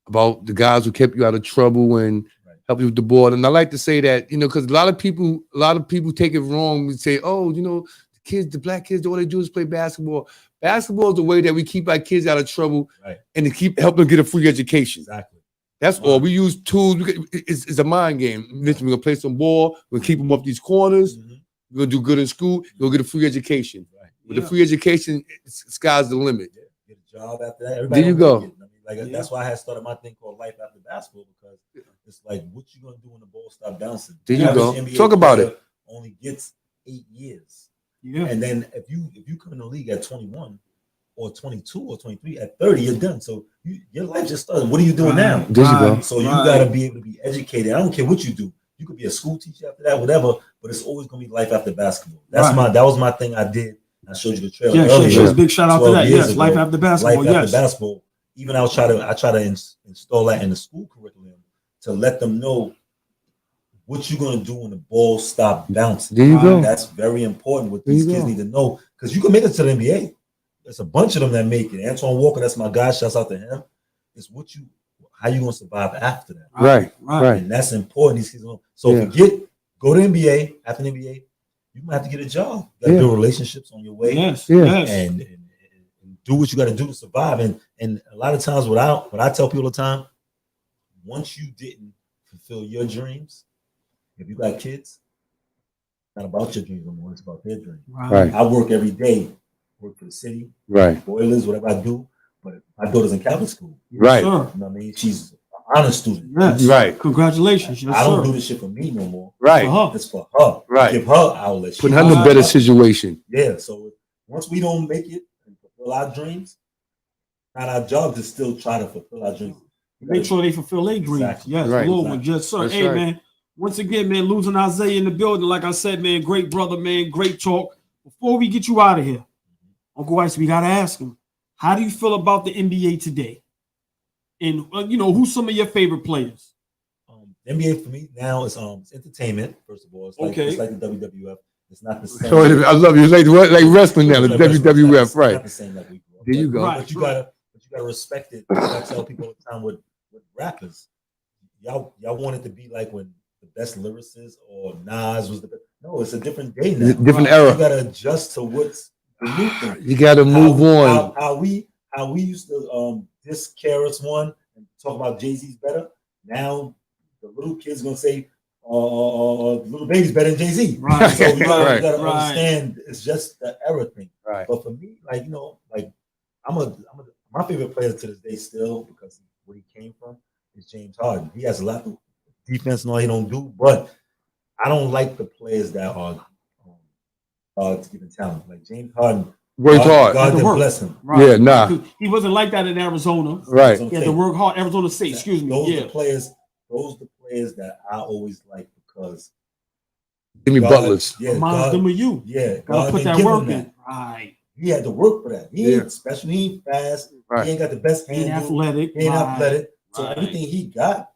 the guys who kept you out of trouble and help you with the board. And I like to say that, because a lot of people take it wrong and say, oh, the black kids, all they do is play basketball. Basketball is the way that we keep our kids out of trouble and to keep helping them get a free education. Exactly. That's all. We use tools. It's a mind game. Listen, we're going to play some ball. We're going to keep them off these corners. Mm-hmm. We're going to do good in school. You'll get a free education. Right. With the free education, sky's the limit. Yeah. Get a job after that. Everybody there you go. That's why I had started my thing called Life After Basketball, because it's like, what you going to do when the ball stop bouncing? There you go. NBA Talk about it. Only gets 8 years. Yeah. And then if you come in the league at 21 or 22 or 23, at 30, you're done. So your life just started. What are you doing now? There you go. So you got to be able to be educated. I don't care what you do. You could be a school teacher after that, whatever, but it's always gonna be life after basketball. That was my thing I did. I showed you the trailer. Yeah, big shout out to that. Yes, life after basketball. Life after basketball. Even I try to install that in the school curriculum to let them know what you're gonna do when the ball stop bouncing. There you go. That's very important. What these kids need to know, because you can make it to the NBA. There's a bunch of them that make it. Antoine Walker, that's my guy. Shouts out to him. It's how you gonna survive after that. Right. And that's important. So go to NBA. After the NBA, you might have to get a job. You gotta build relationships on your way. Yes. And do what you gotta do to survive. And a lot of times what I tell people all the time, once you didn't fulfill your dreams, if you got kids, it's not about your dreams anymore, it's about their dreams. Right. I work every day, work for the city, boilers, whatever I do. But my daughter's in Catholic school. Right. You know what I mean? She's an honor student. Yes. Right. Congratulations. Yes, I don't do this shit for me no more. Right. It's for her. Right. Give her outlet. Put her in a better situation. Yeah. So once we don't make it and fulfill our dreams, not our job to still try to fulfill our dreams. Make sure they fulfill their dreams. Exactly. Yes, right. Lord, exactly. Yes, sir. That's man. Once again, man, Losing Isaiah in the building. Like I said, man, great brother, man, great talk. Before we get you out of here, Uncle Ice, we gotta ask him, how do you feel about the NBA today? And who's some of your favorite players? NBA for me now is entertainment. First of all, it's like the WWF. It's not the same. So I love you. Like wrestling now, the WWF, right? Not the same like we grew up. There you go. But you gotta respect it. I tell people all the time with rappers, y'all want it to be like when the best lyricist or Nas was the best. No, it's a different day now. Different era. You gotta adjust to what's the new thing. You gotta move on. How we used to diss KRS-One and talk about Jay-Z's better. Now the little kids gonna say little baby's better than Jay-Z. Right. So you gotta understand it's just the era thing. Right. But for me, my favorite player to this day still, because where he came from, is James Harden. He has a lot of defense and all he don't do, but I don't like the players that are given talent. Like James Harden. Worked hard. God didn't bless him. Right. Yeah, nah. He wasn't like that in Arizona. Right. He had to work hard. Arizona State, excuse me. Those are the players that I always like, because Jimmy Butler's. Yeah, reminds them of you. Yeah. Gotta put that work in. Right. He had to work for that. He ain't special. He ain't fast. Right. He ain't got the best hand. He ain't athletic. He ain't athletic. So everything he got,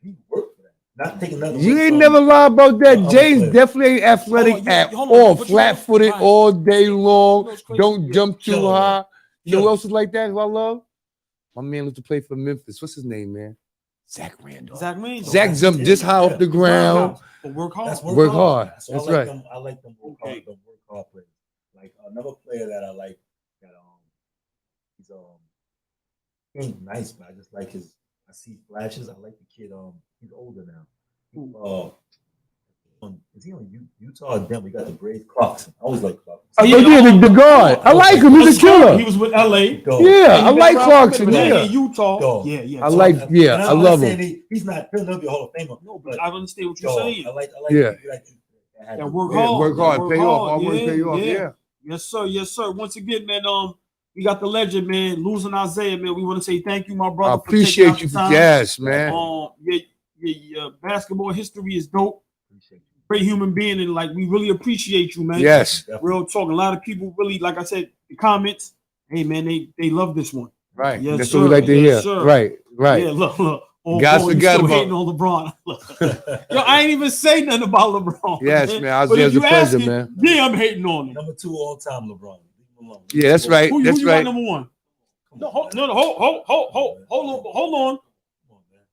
he worked for that. Not taking nothing. You ain't never lie about that. James definitely ain't athletic at all. Flat-footed all day long. Don't jump too high. You know who else is like that who I love? My man used to play for Memphis. What's his name, man? Zach Randolph. Zach jumped just high off the ground. But work hard. That's work hard. So That's I like right. I like them work hard players. Like another player that I like that he's he ain't nice, but I just like his. I see flashes. I like the kid. He's older now. Is he on Utah or Denver? We got the braids. Clarkson. I always like Clarkson. Oh yeah, the guard. I like him. He's a killer. He was with LA. Yeah, I like Clarkson. Yeah, Utah. Yeah. I like. Yeah, I love him. He's not. He'll never be a Hall of Famer. No, but I understand what you're saying. I like. Yeah. That work hard. Work hard. Pay off. Hard work pay off. Yeah. Yes, sir. Yes, sir. Once again, man. We got the legend, man. Losing Isaiah, man. We want to say thank you, my brother. I appreciate you. Yes, man. Your basketball history is dope. Great human being, and like we really appreciate you, man. Yes. Real talk. A lot of people really, like I said, the comments. Hey, man, they love this one. Right. Yes, That's sir. what we like to hear. Sir. Right. Yeah. Look. Guys forgot about hating on LeBron. Yo, I ain't even say nothing about LeBron. Yes, man. Isaiah's a pleasure, man. Yeah, I'm hating on him. Number 2 all time, LeBron. Yeah, that's right. Who That's you right. got number 1? Hold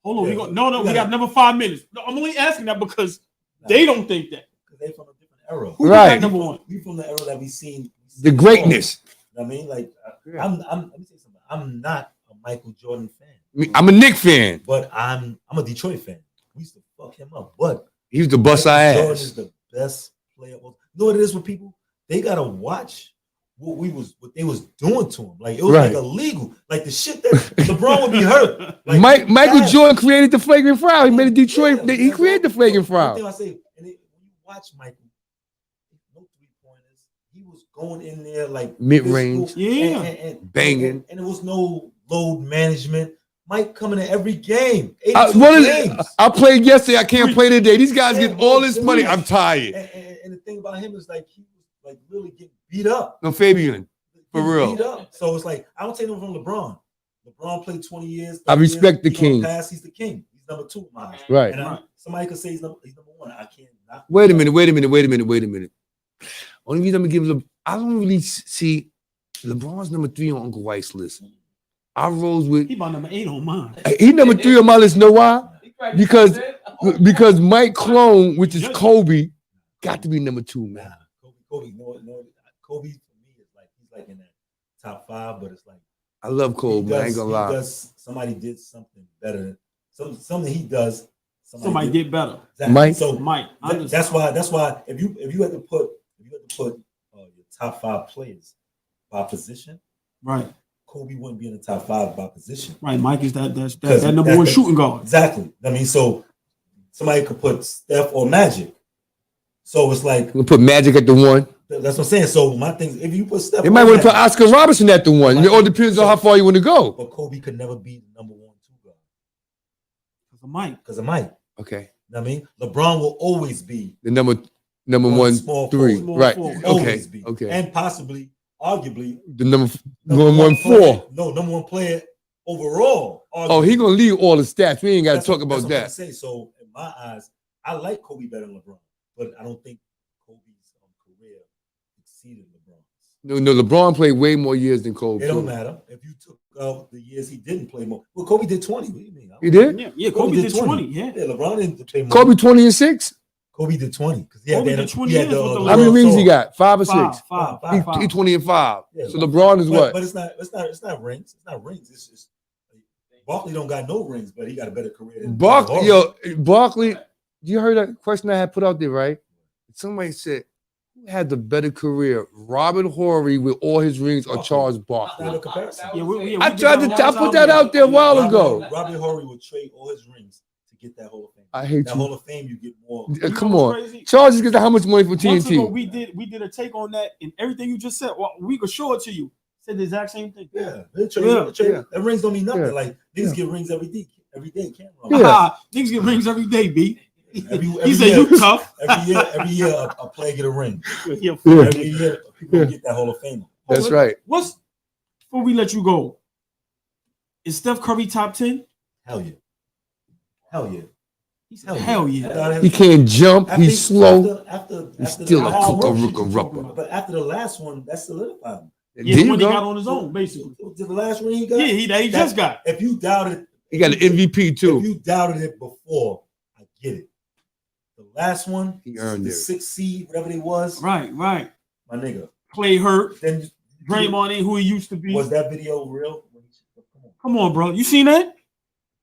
on. No. We got another 5 minutes. No, I'm only asking that because they don't think that. Because they from a different era. Who right. Number 1. We from the era that we seen the greatness. I mean, like, let me say something. I'm not a Michael Jordan fan. I'm a Knick fan, but I'm a Detroit fan. We used to fuck him up, but he was the bust our ass. Jordan is the best player. You know what it is with people? They gotta watch what they was doing to him. Like it was like illegal. Like the shit that LeBron would be hurt. Like Michael Jordan created the flagrant foul. He made a Detroit. He created the flagrant foul. I say, and when you watch Michael, no 3-pointers. He was going in there like mid range, and banging, and it was no load management. Mike coming in every game. Games. I played yesterday. I can't play today. These guys get all this money. I'm tired. And the thing about him is like he was like really getting beat up. No Fabian, for real. Beat up. So it's like I don't take no from LeBron. LeBron played 20 years. I respect the king. He's the king. He's number 2 in my eyes. Right. And somebody could say he's number 1. I can't. Wait a minute. Only reason I'm gonna give I don't really see LeBron's number 3 on Uncle White's list. I rose with. He about number 8 on mine. He number 3 on my list. Know why? Because Mike Clone, which is Kobe, got to be number 2, man. Kobe for me is like he's like in that top 5, but it's like I love Kobe. I ain't gonna lie. Somebody did something better. Something he does. Somebody did better. Exactly. Mike. So Mike. That's why if you had to put your top 5 players by position, right? Kobe wouldn't be in the top 5 by position. Right. Mike is that number 1 shooting guard. Exactly. I mean, so somebody could put Steph or Magic. So it's like we'll put Magic at the 1. That's what I'm saying. So my thing is, if you put Steph, you might want to put Oscar Robertson at the 1. It all depends on how far you want to go. But Kobe could never be the number 1, 2 guard because of Mike. Okay. You know what I mean, LeBron will always be the number 1, 3. Right. Okay. Okay. And possibly, arguably, the number 1, 4. No, number 1 player overall. Arguably. Oh, he gonna leave all the stats. We ain't got to talk about that. So in my eyes, I like Kobe better than LeBron, but I don't think Kobe's career exceeded LeBron's. No, LeBron played way more years than Kobe. It don't matter if you took out the years he didn't play more. Well, Kobe did 20. What do you mean? He did? Yeah, Kobe did 20. Yeah, LeBron didn't play more. Kobe 20 and 6. Kobe did 20 because he did 20 years. How many rings he got? 5 or 6? 5. He 20 and 5. Yeah, so LeBron is what? But it's not rings. It's not rings. It's just Barkley don't got no rings, but he got a better career than Barkley. You heard that question I had put out there, right? Somebody said, who had the better career, Robert Horry with all his rings or Charles Barkley? Not a comparison. I put that out there a while ago. Robert Horry would trade all his rings to get that Hall of Fame. I hate that you. Hall of Fame. You get more. Come on, Charles is getting how much money for TNT? Months ago, we did a take on that, and everything you just said. Well, we could show it to you. Said the exact same thing. Yeah. That rings don't mean nothing. Yeah. Like niggas get rings every day. Niggas get rings every day, B. He said you tough. Every year a player get a ring. Every year people get that Hall of Fame. That's right. Before we let you go, is Steph Curry top 10? Hell yeah. Hell yeah. He can't jump. He's slow. He's still a rupper. But after the last one, that's solidified him. Yeah, the one he got on his own, basically. The last ring he got? Yeah, he just got. If you doubted, he got an MVP too. If you doubted it before, I get it. The last one, he earned the it. 6th seed, whatever it was. Right. My nigga. Clay hurt. Then Draymond ain't who he used to be. Was that video real? Come on, bro. You seen that?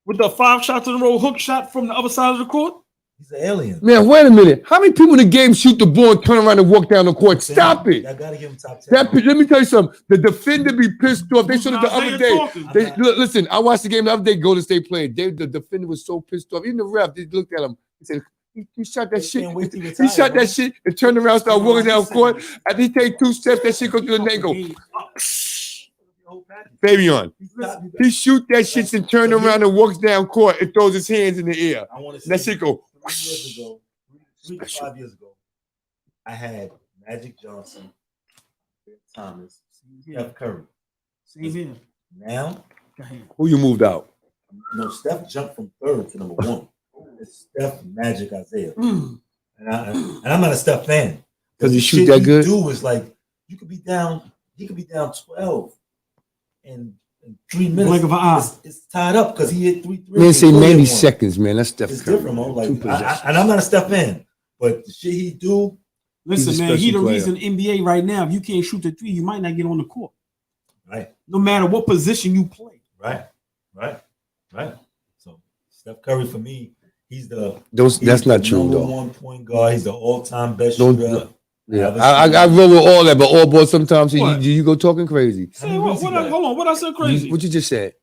With the 5 shots in a row hook shot from the other side of the court? He's an alien. Man, wait a minute. How many people in the game shoot the ball and turn around and walk down the court? Stop it. I gotta give him top 10. Let me tell you something. The defender be pissed off. They showed it the other day. Listen, I watched the game the other day. Golden State playing. The defender was so pissed off. Even the ref, they looked at him. He said, he shot that shit. He shot that shit and turned around, started walking down court. After he take 2 steps, that shit go through the net and go. Fabian, he shoot that shit and turn around and walks down court and throws his hands in the air. That shit go. 3 to 5 years ago, I had Magic Johnson, Thomas, Steph Curry. Same here. Now, who you moved out? No, Steph jumped from 3rd to number 1. It's Steph, Magic, Isaiah, and I'm not a Steph fan because he shoot that good. Do is like you could be down. He could be down 12 in 3 minutes. It's tied up because he hit 3 threes. Man, say 90 seconds, man. That's Steph. It's different, man. Like, and I'm not a Steph fan, but the shit he do. Listen, man, he the reason NBA right now. If you can't shoot the 3, you might not get on the court. Right. No matter what position you play. Right. So Steph Curry for me, he's that's not true though. #1 point guard. He's the all-time best shooter. Yeah, I roll with all that, but all boys sometimes you go talking crazy. Say what? Hold on, what I said crazy? What you just said?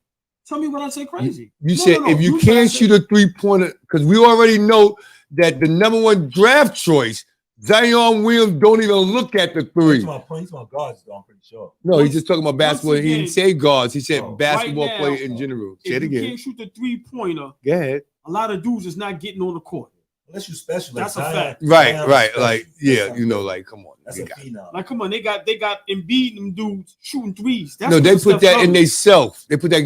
Tell me what I said crazy. You said if you can't shoot a 3-pointer, because we already know that the #1 draft choice, Zion Williams, don't even look at the 3. He's my guards, though, I'm pretty sure. No, he's just talking about basketball. He didn't say guards. He said basketball player in general. Say it again. If you can't shoot the 3-pointer, go ahead. A lot of dudes is not getting on the court. Unless you special. That's a fact. Right. Like, yeah, you know, like, come on. That's a phenom. Like, come on, they got Embiid them dudes shooting 3s. No, they put that in they self. They put that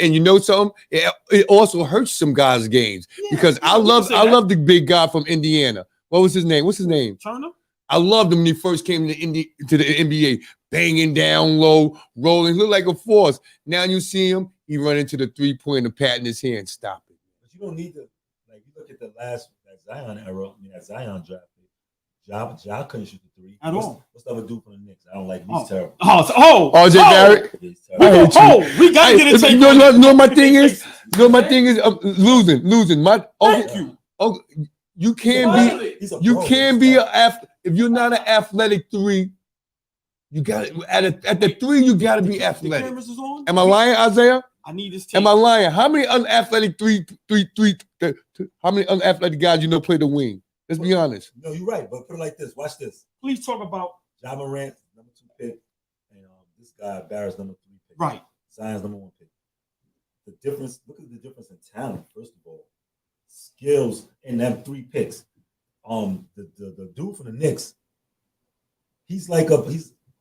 and you know something? It also hurts some guys' games because I love the big guy from Indiana. What was his name? What's his name? Turner. I loved him when he first came to the NBA, banging down low, rolling, looked like a force. Now you see him, he run into the 3-pointer, patting his hand, stop it. But you don't need to. Look at the last Zion era. I mean, that Zion drafted. Ja couldn't shoot the 3 at all. What's the other dude from the Knicks? I don't like him. He's terrible. RJ Barrett. We gotta get it. You know my thing is. Losing. You can be if you're not an athletic 3. You got at the 3. You got to be athletic. Am I lying, Isaiah? I need this. Am I lying? How many unathletic how many unathletic guys you know play the wing? Let's be honest. No, you're right. But put it like this. Watch this. Please talk about Ja Morant, #2 pick, and this guy Barrett's #3 pick. Right. Zion's #1 pick. The difference. Look at the difference in talent. First of all, skills in them 3 picks. The dude from the Knicks. He's like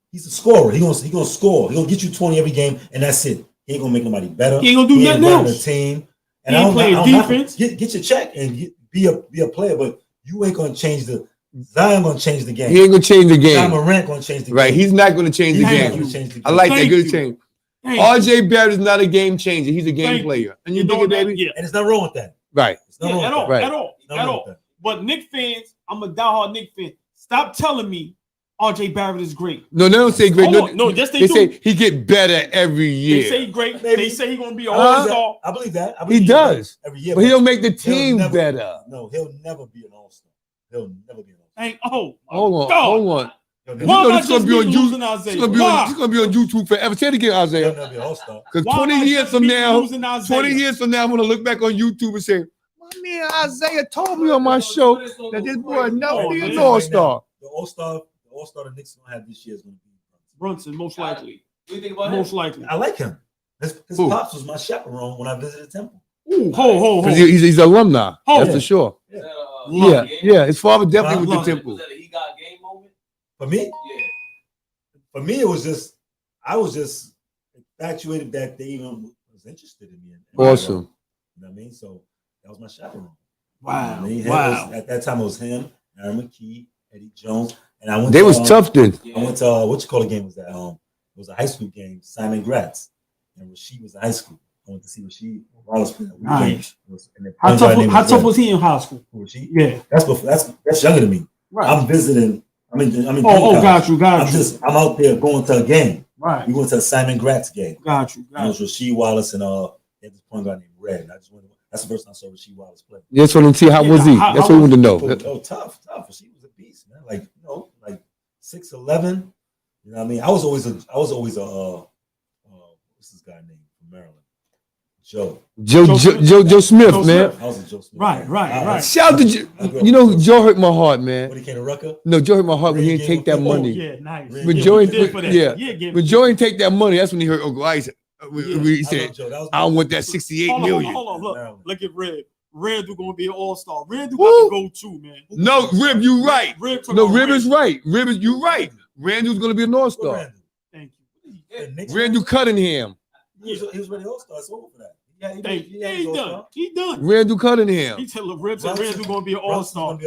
he's a scorer. He gonna score. He gonna get you 20 every game, and that's it. He ain't gonna make nobody better. He ain't gonna do nothing else. The team. And he ain't playing defense. Get your check and be a player, but you ain't gonna change Zion gonna change the game. He ain't gonna change the game. Ja Morant gonna change the game. Right, he's not gonna change the game. I like that. Good change. RJ Barrett is not a game changer. He's a game player. And you dig it, baby? Yeah. And it's not wrong with that. Right. It's not wrong at all. But Knicks fans, I'm a diehard Knicks fan. Stop telling me RJ Barrett is great. No, they don't say great. No, yes, they do. Say he get better every year. They say great. Maybe. They say he's gonna be an all-star. I believe that. He does every year, but he don't make the team better. No, he'll never be an all-star. He'll never be an all-star. Hold on. It's gonna be on YouTube. It's gonna be on YouTube forever. Say it again, Isaiah. He'll never be an all-star. Because 20 years from now, I'm gonna look back on YouTube and say, my man Isaiah told me on my show that this boy never be an all-star. The all-star the Knicks gonna have this year is gonna be Brunson, most likely. What do you think about most likely. I like him. His pops was my chaperone when I visited Temple. Because he's an alumni. That's for sure. Yeah. His father definitely went to Temple. Was that a he got game moment? For me? Yeah. For me, it was just I was just infatuated that they even was interested in me. Awesome. You know what I mean? So that was my chaperone. Wow. At that time, it was him, Aaron McKee, Eddie Jones, and I went. They was tough then. I went to what you call a game was that? It was a high school game. Simon Gratz, and Rasheed was in high school. I went to see Rasheed. Nice. How tough was he in high school? Rasheed? Yeah, that's younger than me. Right. I'm visiting Got you. I'm out there going to a game. Right. We went to a Simon Gratz game. Got you. It was Rasheed Wallace and they had this point guard named Red. That's the first time I saw Rasheed Wallace play. That's what I'm saying. How was he? That's what we want to know. Oh, tough. Rasheed was a beast, man. Like 6'11". You know what I mean? I was always a what's this guy named from Maryland? Joe Smith, man. I was a Joe Smith. Right. Shout out to Joe. You know, Joe hurt my heart, man. When he came to Rucker? No, Joe hurt my heart when he didn't take that money. Yeah, nice. When Joe didn't take that money, that's when he hurt Uncle Ice. He said, I don't want that 68 million. Hold on. Look at Red. Red was gonna be an all-star. Red got to go too, man. No, Rib, you right. Rib is right. Rib, you right. Randall's gonna be an all-star. Thank you. Randall Cunningham. He was ready all-star. It's over for that. He done. Randall Cunningham. He telling Ribs and Randall gonna be an all-star.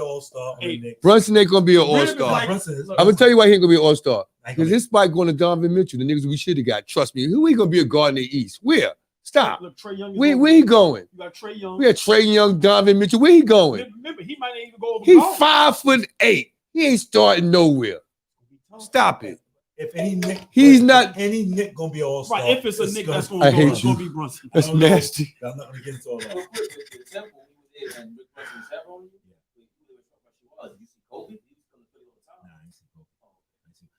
Brunson ain't gonna be an all-star. I'm gonna tell you why he ain't gonna be an all-star. Because this spike going to Donovan Mitchell, the niggas we should have got. Trust me. Who ain't gonna be a guard in the East? Where? Stop. Look, where he going? You got Trae Young. We had Trae Young, Donovan Mitchell. Where he going? Remember, he might not even go over. He's 5'8". He ain't starting nowhere. Stop it. If any Nick, he's not any Nick gonna be all-star. Right, if it's a Nick that's gonna I go, hate it's you. gonna be Brunson. That's nasty. I'm not gonna get into all that.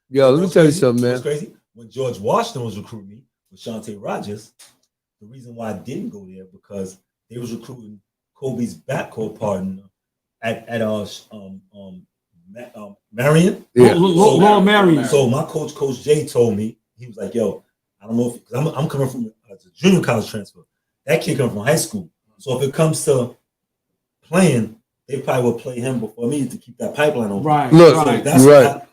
Yo, let me tell you something, man. It's crazy. When George Washington was recruiting me with Shantae Rogers, the reason why I didn't go there because they was recruiting Kobe's backcourt partner at Marion. Yeah. Laurel Marion. So my Coach Jay, told me, he was like, "Yo, I don't know if I'm coming from a junior college transfer. That kid coming from high school. So if it comes to playing, they probably will play him before me to keep that pipeline open." Right. Look, so right.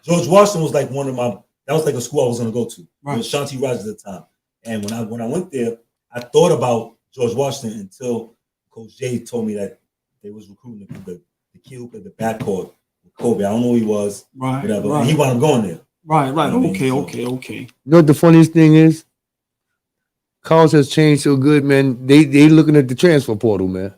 George Washington was like one of my. That was like a school I was going to go to. Right. It was Shantae Rogers at the time. And when I went there, I thought about George Washington until Coach Jay told me that they was recruiting the kid who played the backcourt with Kobe. I don't know who he was. Right. Whatever. Right. And he wound up going there. Right. You know what I mean? Okay. You know what the funniest thing is? College has changed so good, man. They looking at the transfer portal, man.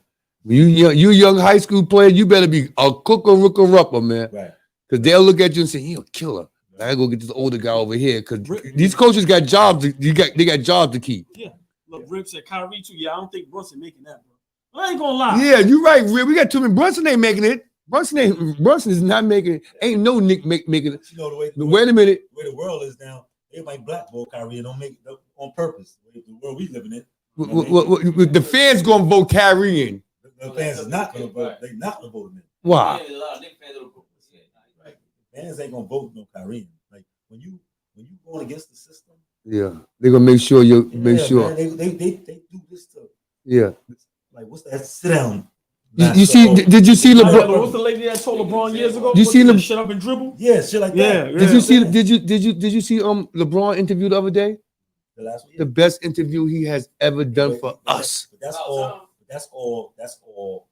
You young high school player, you better be a rooker, man. Right. Because they'll look at you and say, "You're a killer. I gotta go get this older guy over here." Because these coaches got jobs. They got jobs to keep. Yeah. Look, Rip said Kyrie too. Yeah, I don't think Brunson making that, bro. I ain't gonna lie. Yeah, you're right, Rip. We got too many. Brunson ain't making it. Brunson is not making it. Ain't no Nick making it. You know, wait a minute. The way the world is now, everybody blackball Kyrie and don't make it on purpose. The world we living in. The fans gonna vote Kyrie in. The fans is not gonna vote. They not gonna vote him in. Why? Fans ain't gonna vote no Kyrie. Like when you going against the system. Yeah, they're gonna make sure you sure. Man, they do this to. Yeah. Like what's that? Sit down. You see? Did you see LeBron? What's the lady that told LeBron years ago? You see shut up and dribble? Yeah, shit like that. Yeah. Did you see? Did you see LeBron interview the other day? The last one, yeah. The best interview he has ever done for us. But that's all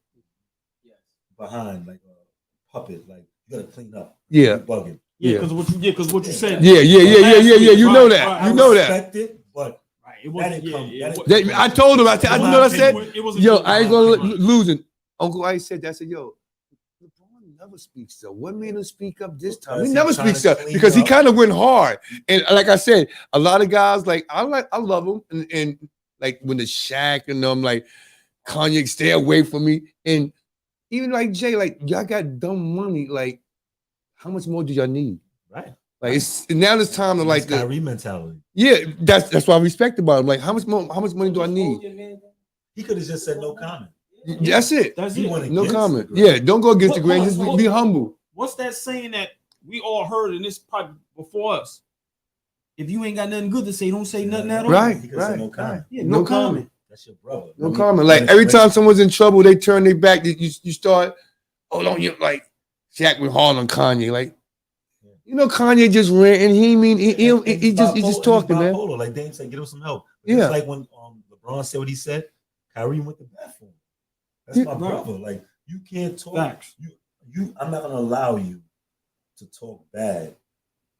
behind like a puppet. Like you gotta clean up. Yeah. Bugging. Yeah, because what you said. Yeah. You know that. You know that. Respect it, but It wasn't, I told him. I know what I said. Yo, I ain't gonna lose it. Uncle Ice said that. I said, yo, LeBron never speaks up. What made him speak up this time? He never speaks up because he kind of went hard. And like I said, a lot of guys I love him. And like when the Shaq and them, like Kanye, stay away from me. And even like Jay, like y'all got dumb money. Like, how much more do y'all need? Right. Like now it's time to like the Kyrie mentality. Yeah, that's what I respect about him. Like, how much money do I need? He could have just said no comment. That's it. No comment. Yeah, don't go against the grain. Just be humble. What's that saying that we all heard in this part before us? If you ain't got nothing good to say, don't say nothing at all. Right. No comment. Yeah, no comment. That's your brother. No comment. Like every time someone's in trouble, they turn their back. You start. Oh, don't you like Shaq went hard on Kanye? Like, you know, Kanye just ran and he just talking, man. Like Dame said, get him some help. But yeah. It's like when LeBron said what he said, Kyrie went to bat for him. That's my brother. Like you can't talk. Facts. I'm not gonna allow you to talk bad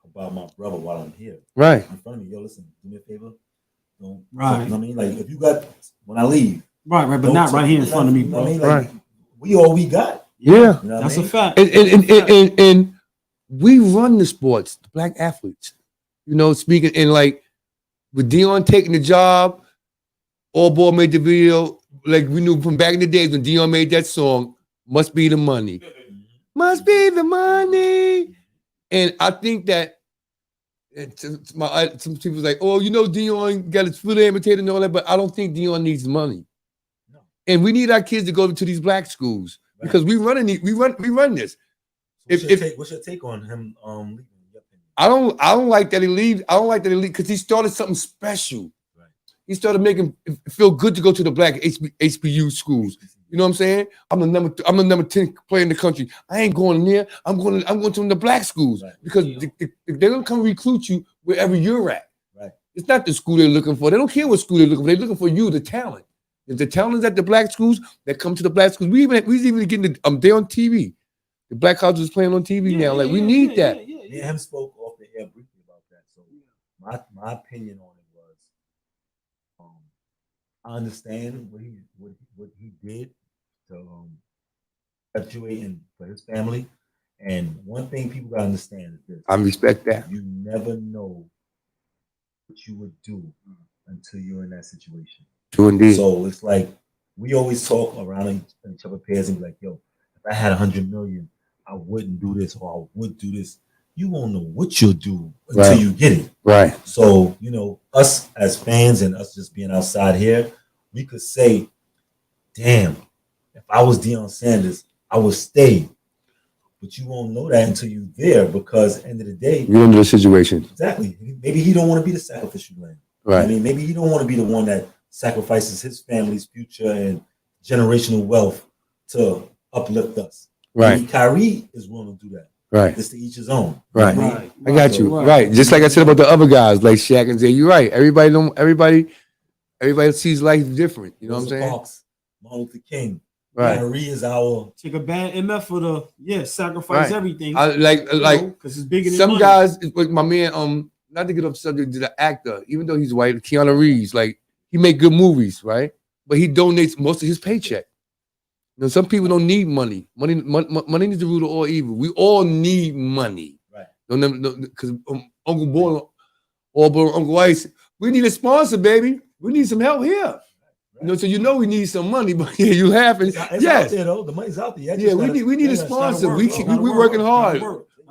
about my brother while I'm here. Right. In front of me. Yo, listen, do me a favor. Don't. Right. You know what I mean? Like if you got when I leave. Right, but not right here in front of me, bro. I mean? Like, right. We all we got. Yeah. You know that's a fact. And we run the sports, the black athletes. You know, speaking and like with Dion taking the job, All Ball made the video. Like we knew from back in the days when Dion made that song, "Must Be the Money." Must be the money. And I think that some people like, oh, you know, Dion got his foot amputated and all that, but I don't think Dion needs money. No. And we need our kids to go to these black schools because we run this. What's your take on him? I don't like that he leaves. I don't like that he leaves because he started something special. Right. He started making it feel good to go to the black HBU schools. You know what I'm saying? I'm the number 10 player in the country. I ain't going there. I'm going to the black schools because they're gonna come recruit you wherever you're at. Right. It's not the school they're looking for. They don't care what school they're looking for. They're looking for you, the talent. If the talent is at the black schools, that come to the black schools. We even getting they're on TV. The black colleges is playing on TV now. Like we need that. Me and him spoke off the air briefly about that. So my opinion on it was, I understand what he did to graduate and for his family. And one thing people gotta understand is this: I respect that. You never know what you would do until you're in that situation. True indeed. So it's like we always talk around each other pairs and be like, "Yo, if I had 100 million, I wouldn't do this or I would do this." You won't know what you'll do until you get it. Right. So, you know, us as fans and us just being outside here, we could say, damn, if I was Deion Sanders, I would stay. But you won't know that until you're there because at the end of the day, you're in the situation. Exactly. Maybe he don't want to be the sacrificial lamb. Right. I mean, maybe he don't want to be the one that sacrifices his family's future and generational wealth to uplift us. Right. Maybe Kyrie is willing to do that. Right. It's to each his own. Right. You know Right. I got you. Right. Just like I said about the other guys, like Shaq and Zay, you're right. Everybody sees life different. You know what I'm saying? Parks, Martin Luther King. Right. Kyrie is our take a bad MF for the sacrifice everything. I like because it's bigger than some money. guys. Like my man, not to get off subject to the actor, even though he's white, Keanu Reeves, like he make good movies, right? But he donates most of his paycheck. You know, some people don't need money. Money is the root of all evil. We all need money. Right. Because Uncle Boy, Uncle Ice, we need a sponsor, baby. We need some help here. Right. You know, we need some money, but yeah, you laughing. It's out there, though. The money's out there. Yeah, we need a sponsor. We're working hard.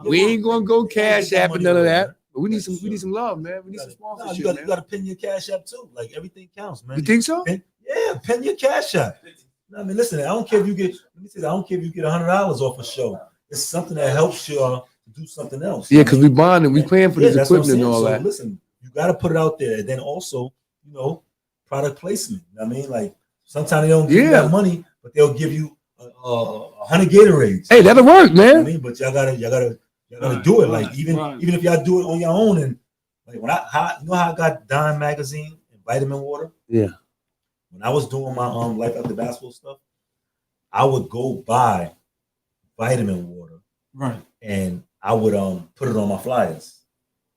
We ain't gonna go cash app and none of that. But we need some love, man. We need some sponsorship. You gotta pin your cash app too. Like everything counts, man. You think so? Pin your cash app. I mean, listen, I don't care if you get $100 off a show. It's something that helps you to do something else. Yeah, because we bonding, we paying for this equipment and all that. Listen, you got to put it out there. And then also, you know, product placement. I mean, like sometimes they don't give you that money, but they'll give you 100 Gatorades. Hey, that'll work, man. I mean, but y'all gotta do it. Like even if y'all do it on your own, and like you know how I got Dime magazine and vitamin water. Yeah. When I was doing my life after basketball stuff, I would go buy vitamin water, right, and I would put it on my flyers.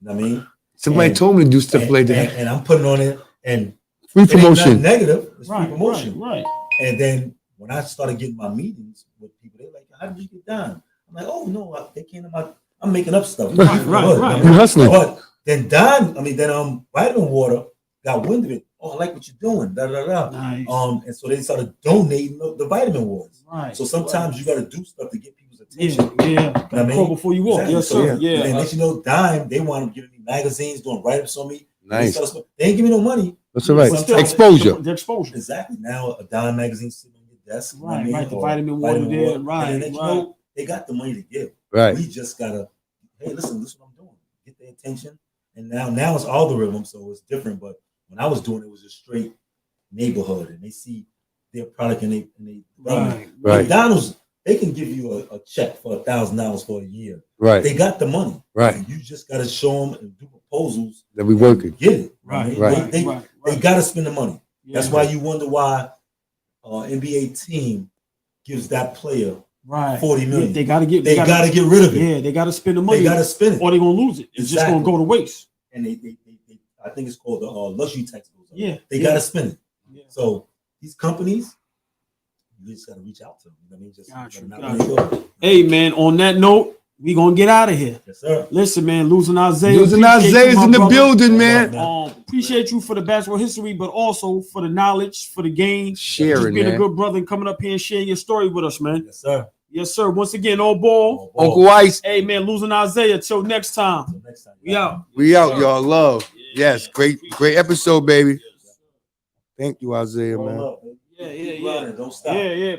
You know what I mean? Somebody told me to do stuff like that, and I'm putting on it and free promotion. Negative, it's free promotion. Right. And then when I started getting my meetings with people, they're like, "How did you get down?" I'm like, "Oh no, they came to my. I'm making up stuff. Right. You're hustling." But then vitamin water got wind of it. Oh, I like what you're doing. Nice. And so they started donating the vitamin waters. Right. So sometimes you got to do stuff to get people's attention. Yeah. You know what I mean? Before you walk. Exactly. Yes, sir. So, and then let you know, Dime, they want to give me magazines, doing write-ups on me. Nice. They ain't give me no money. That's all right. Exposure. The exposure. Exactly. Now a Dime magazine sitting on your desk. Right. You know The vitamin water there. Right. And then, you know, they got the money to give. Right. We just gotta, hey, listen, this is what I'm doing. Get their attention. And now it's algorithm, so it's different. But when I was doing it, was just straight neighborhood, and they see their product and they right. McDonald's, they can give you a check for $1,000 for a year. Right. They got the money. Right. You just got to show them and do proposals that we working. Get it. Right. They got to spend the money. Yeah. That's why you wonder why NBA team gives that player $40 million. They got to get rid of it. Yeah, they got to spend the money. They got to spend it, or they're gonna lose it. It's just gonna go to waste. And they I think it's called the luxury tax goes up. Yeah, they got to spend it. Yeah. So these companies, you just got to reach out to them. You know what I mean? Gotcha. Hey man, on that note, We gonna get out of here. Yes, sir. Listen, man, losing Isaiah. Losing Appreciate Isaiah's you, my in the brother. building, man. Appreciate you for the basketball history, but also for the knowledge, for the game. Sharing, Just being man. a good brother and coming up here and sharing your story with us, man. Yes, sir. Yes, sir. Once again, all ball. Uncle Ice. Hey, man, losing Isaiah. Till next time. Until next time. We out. We out, y'all. Love. Yeah, Yes, great episode, baby. Thank you, Isaiah, man. Roll up, baby. Yeah. Don't stop. Yeah.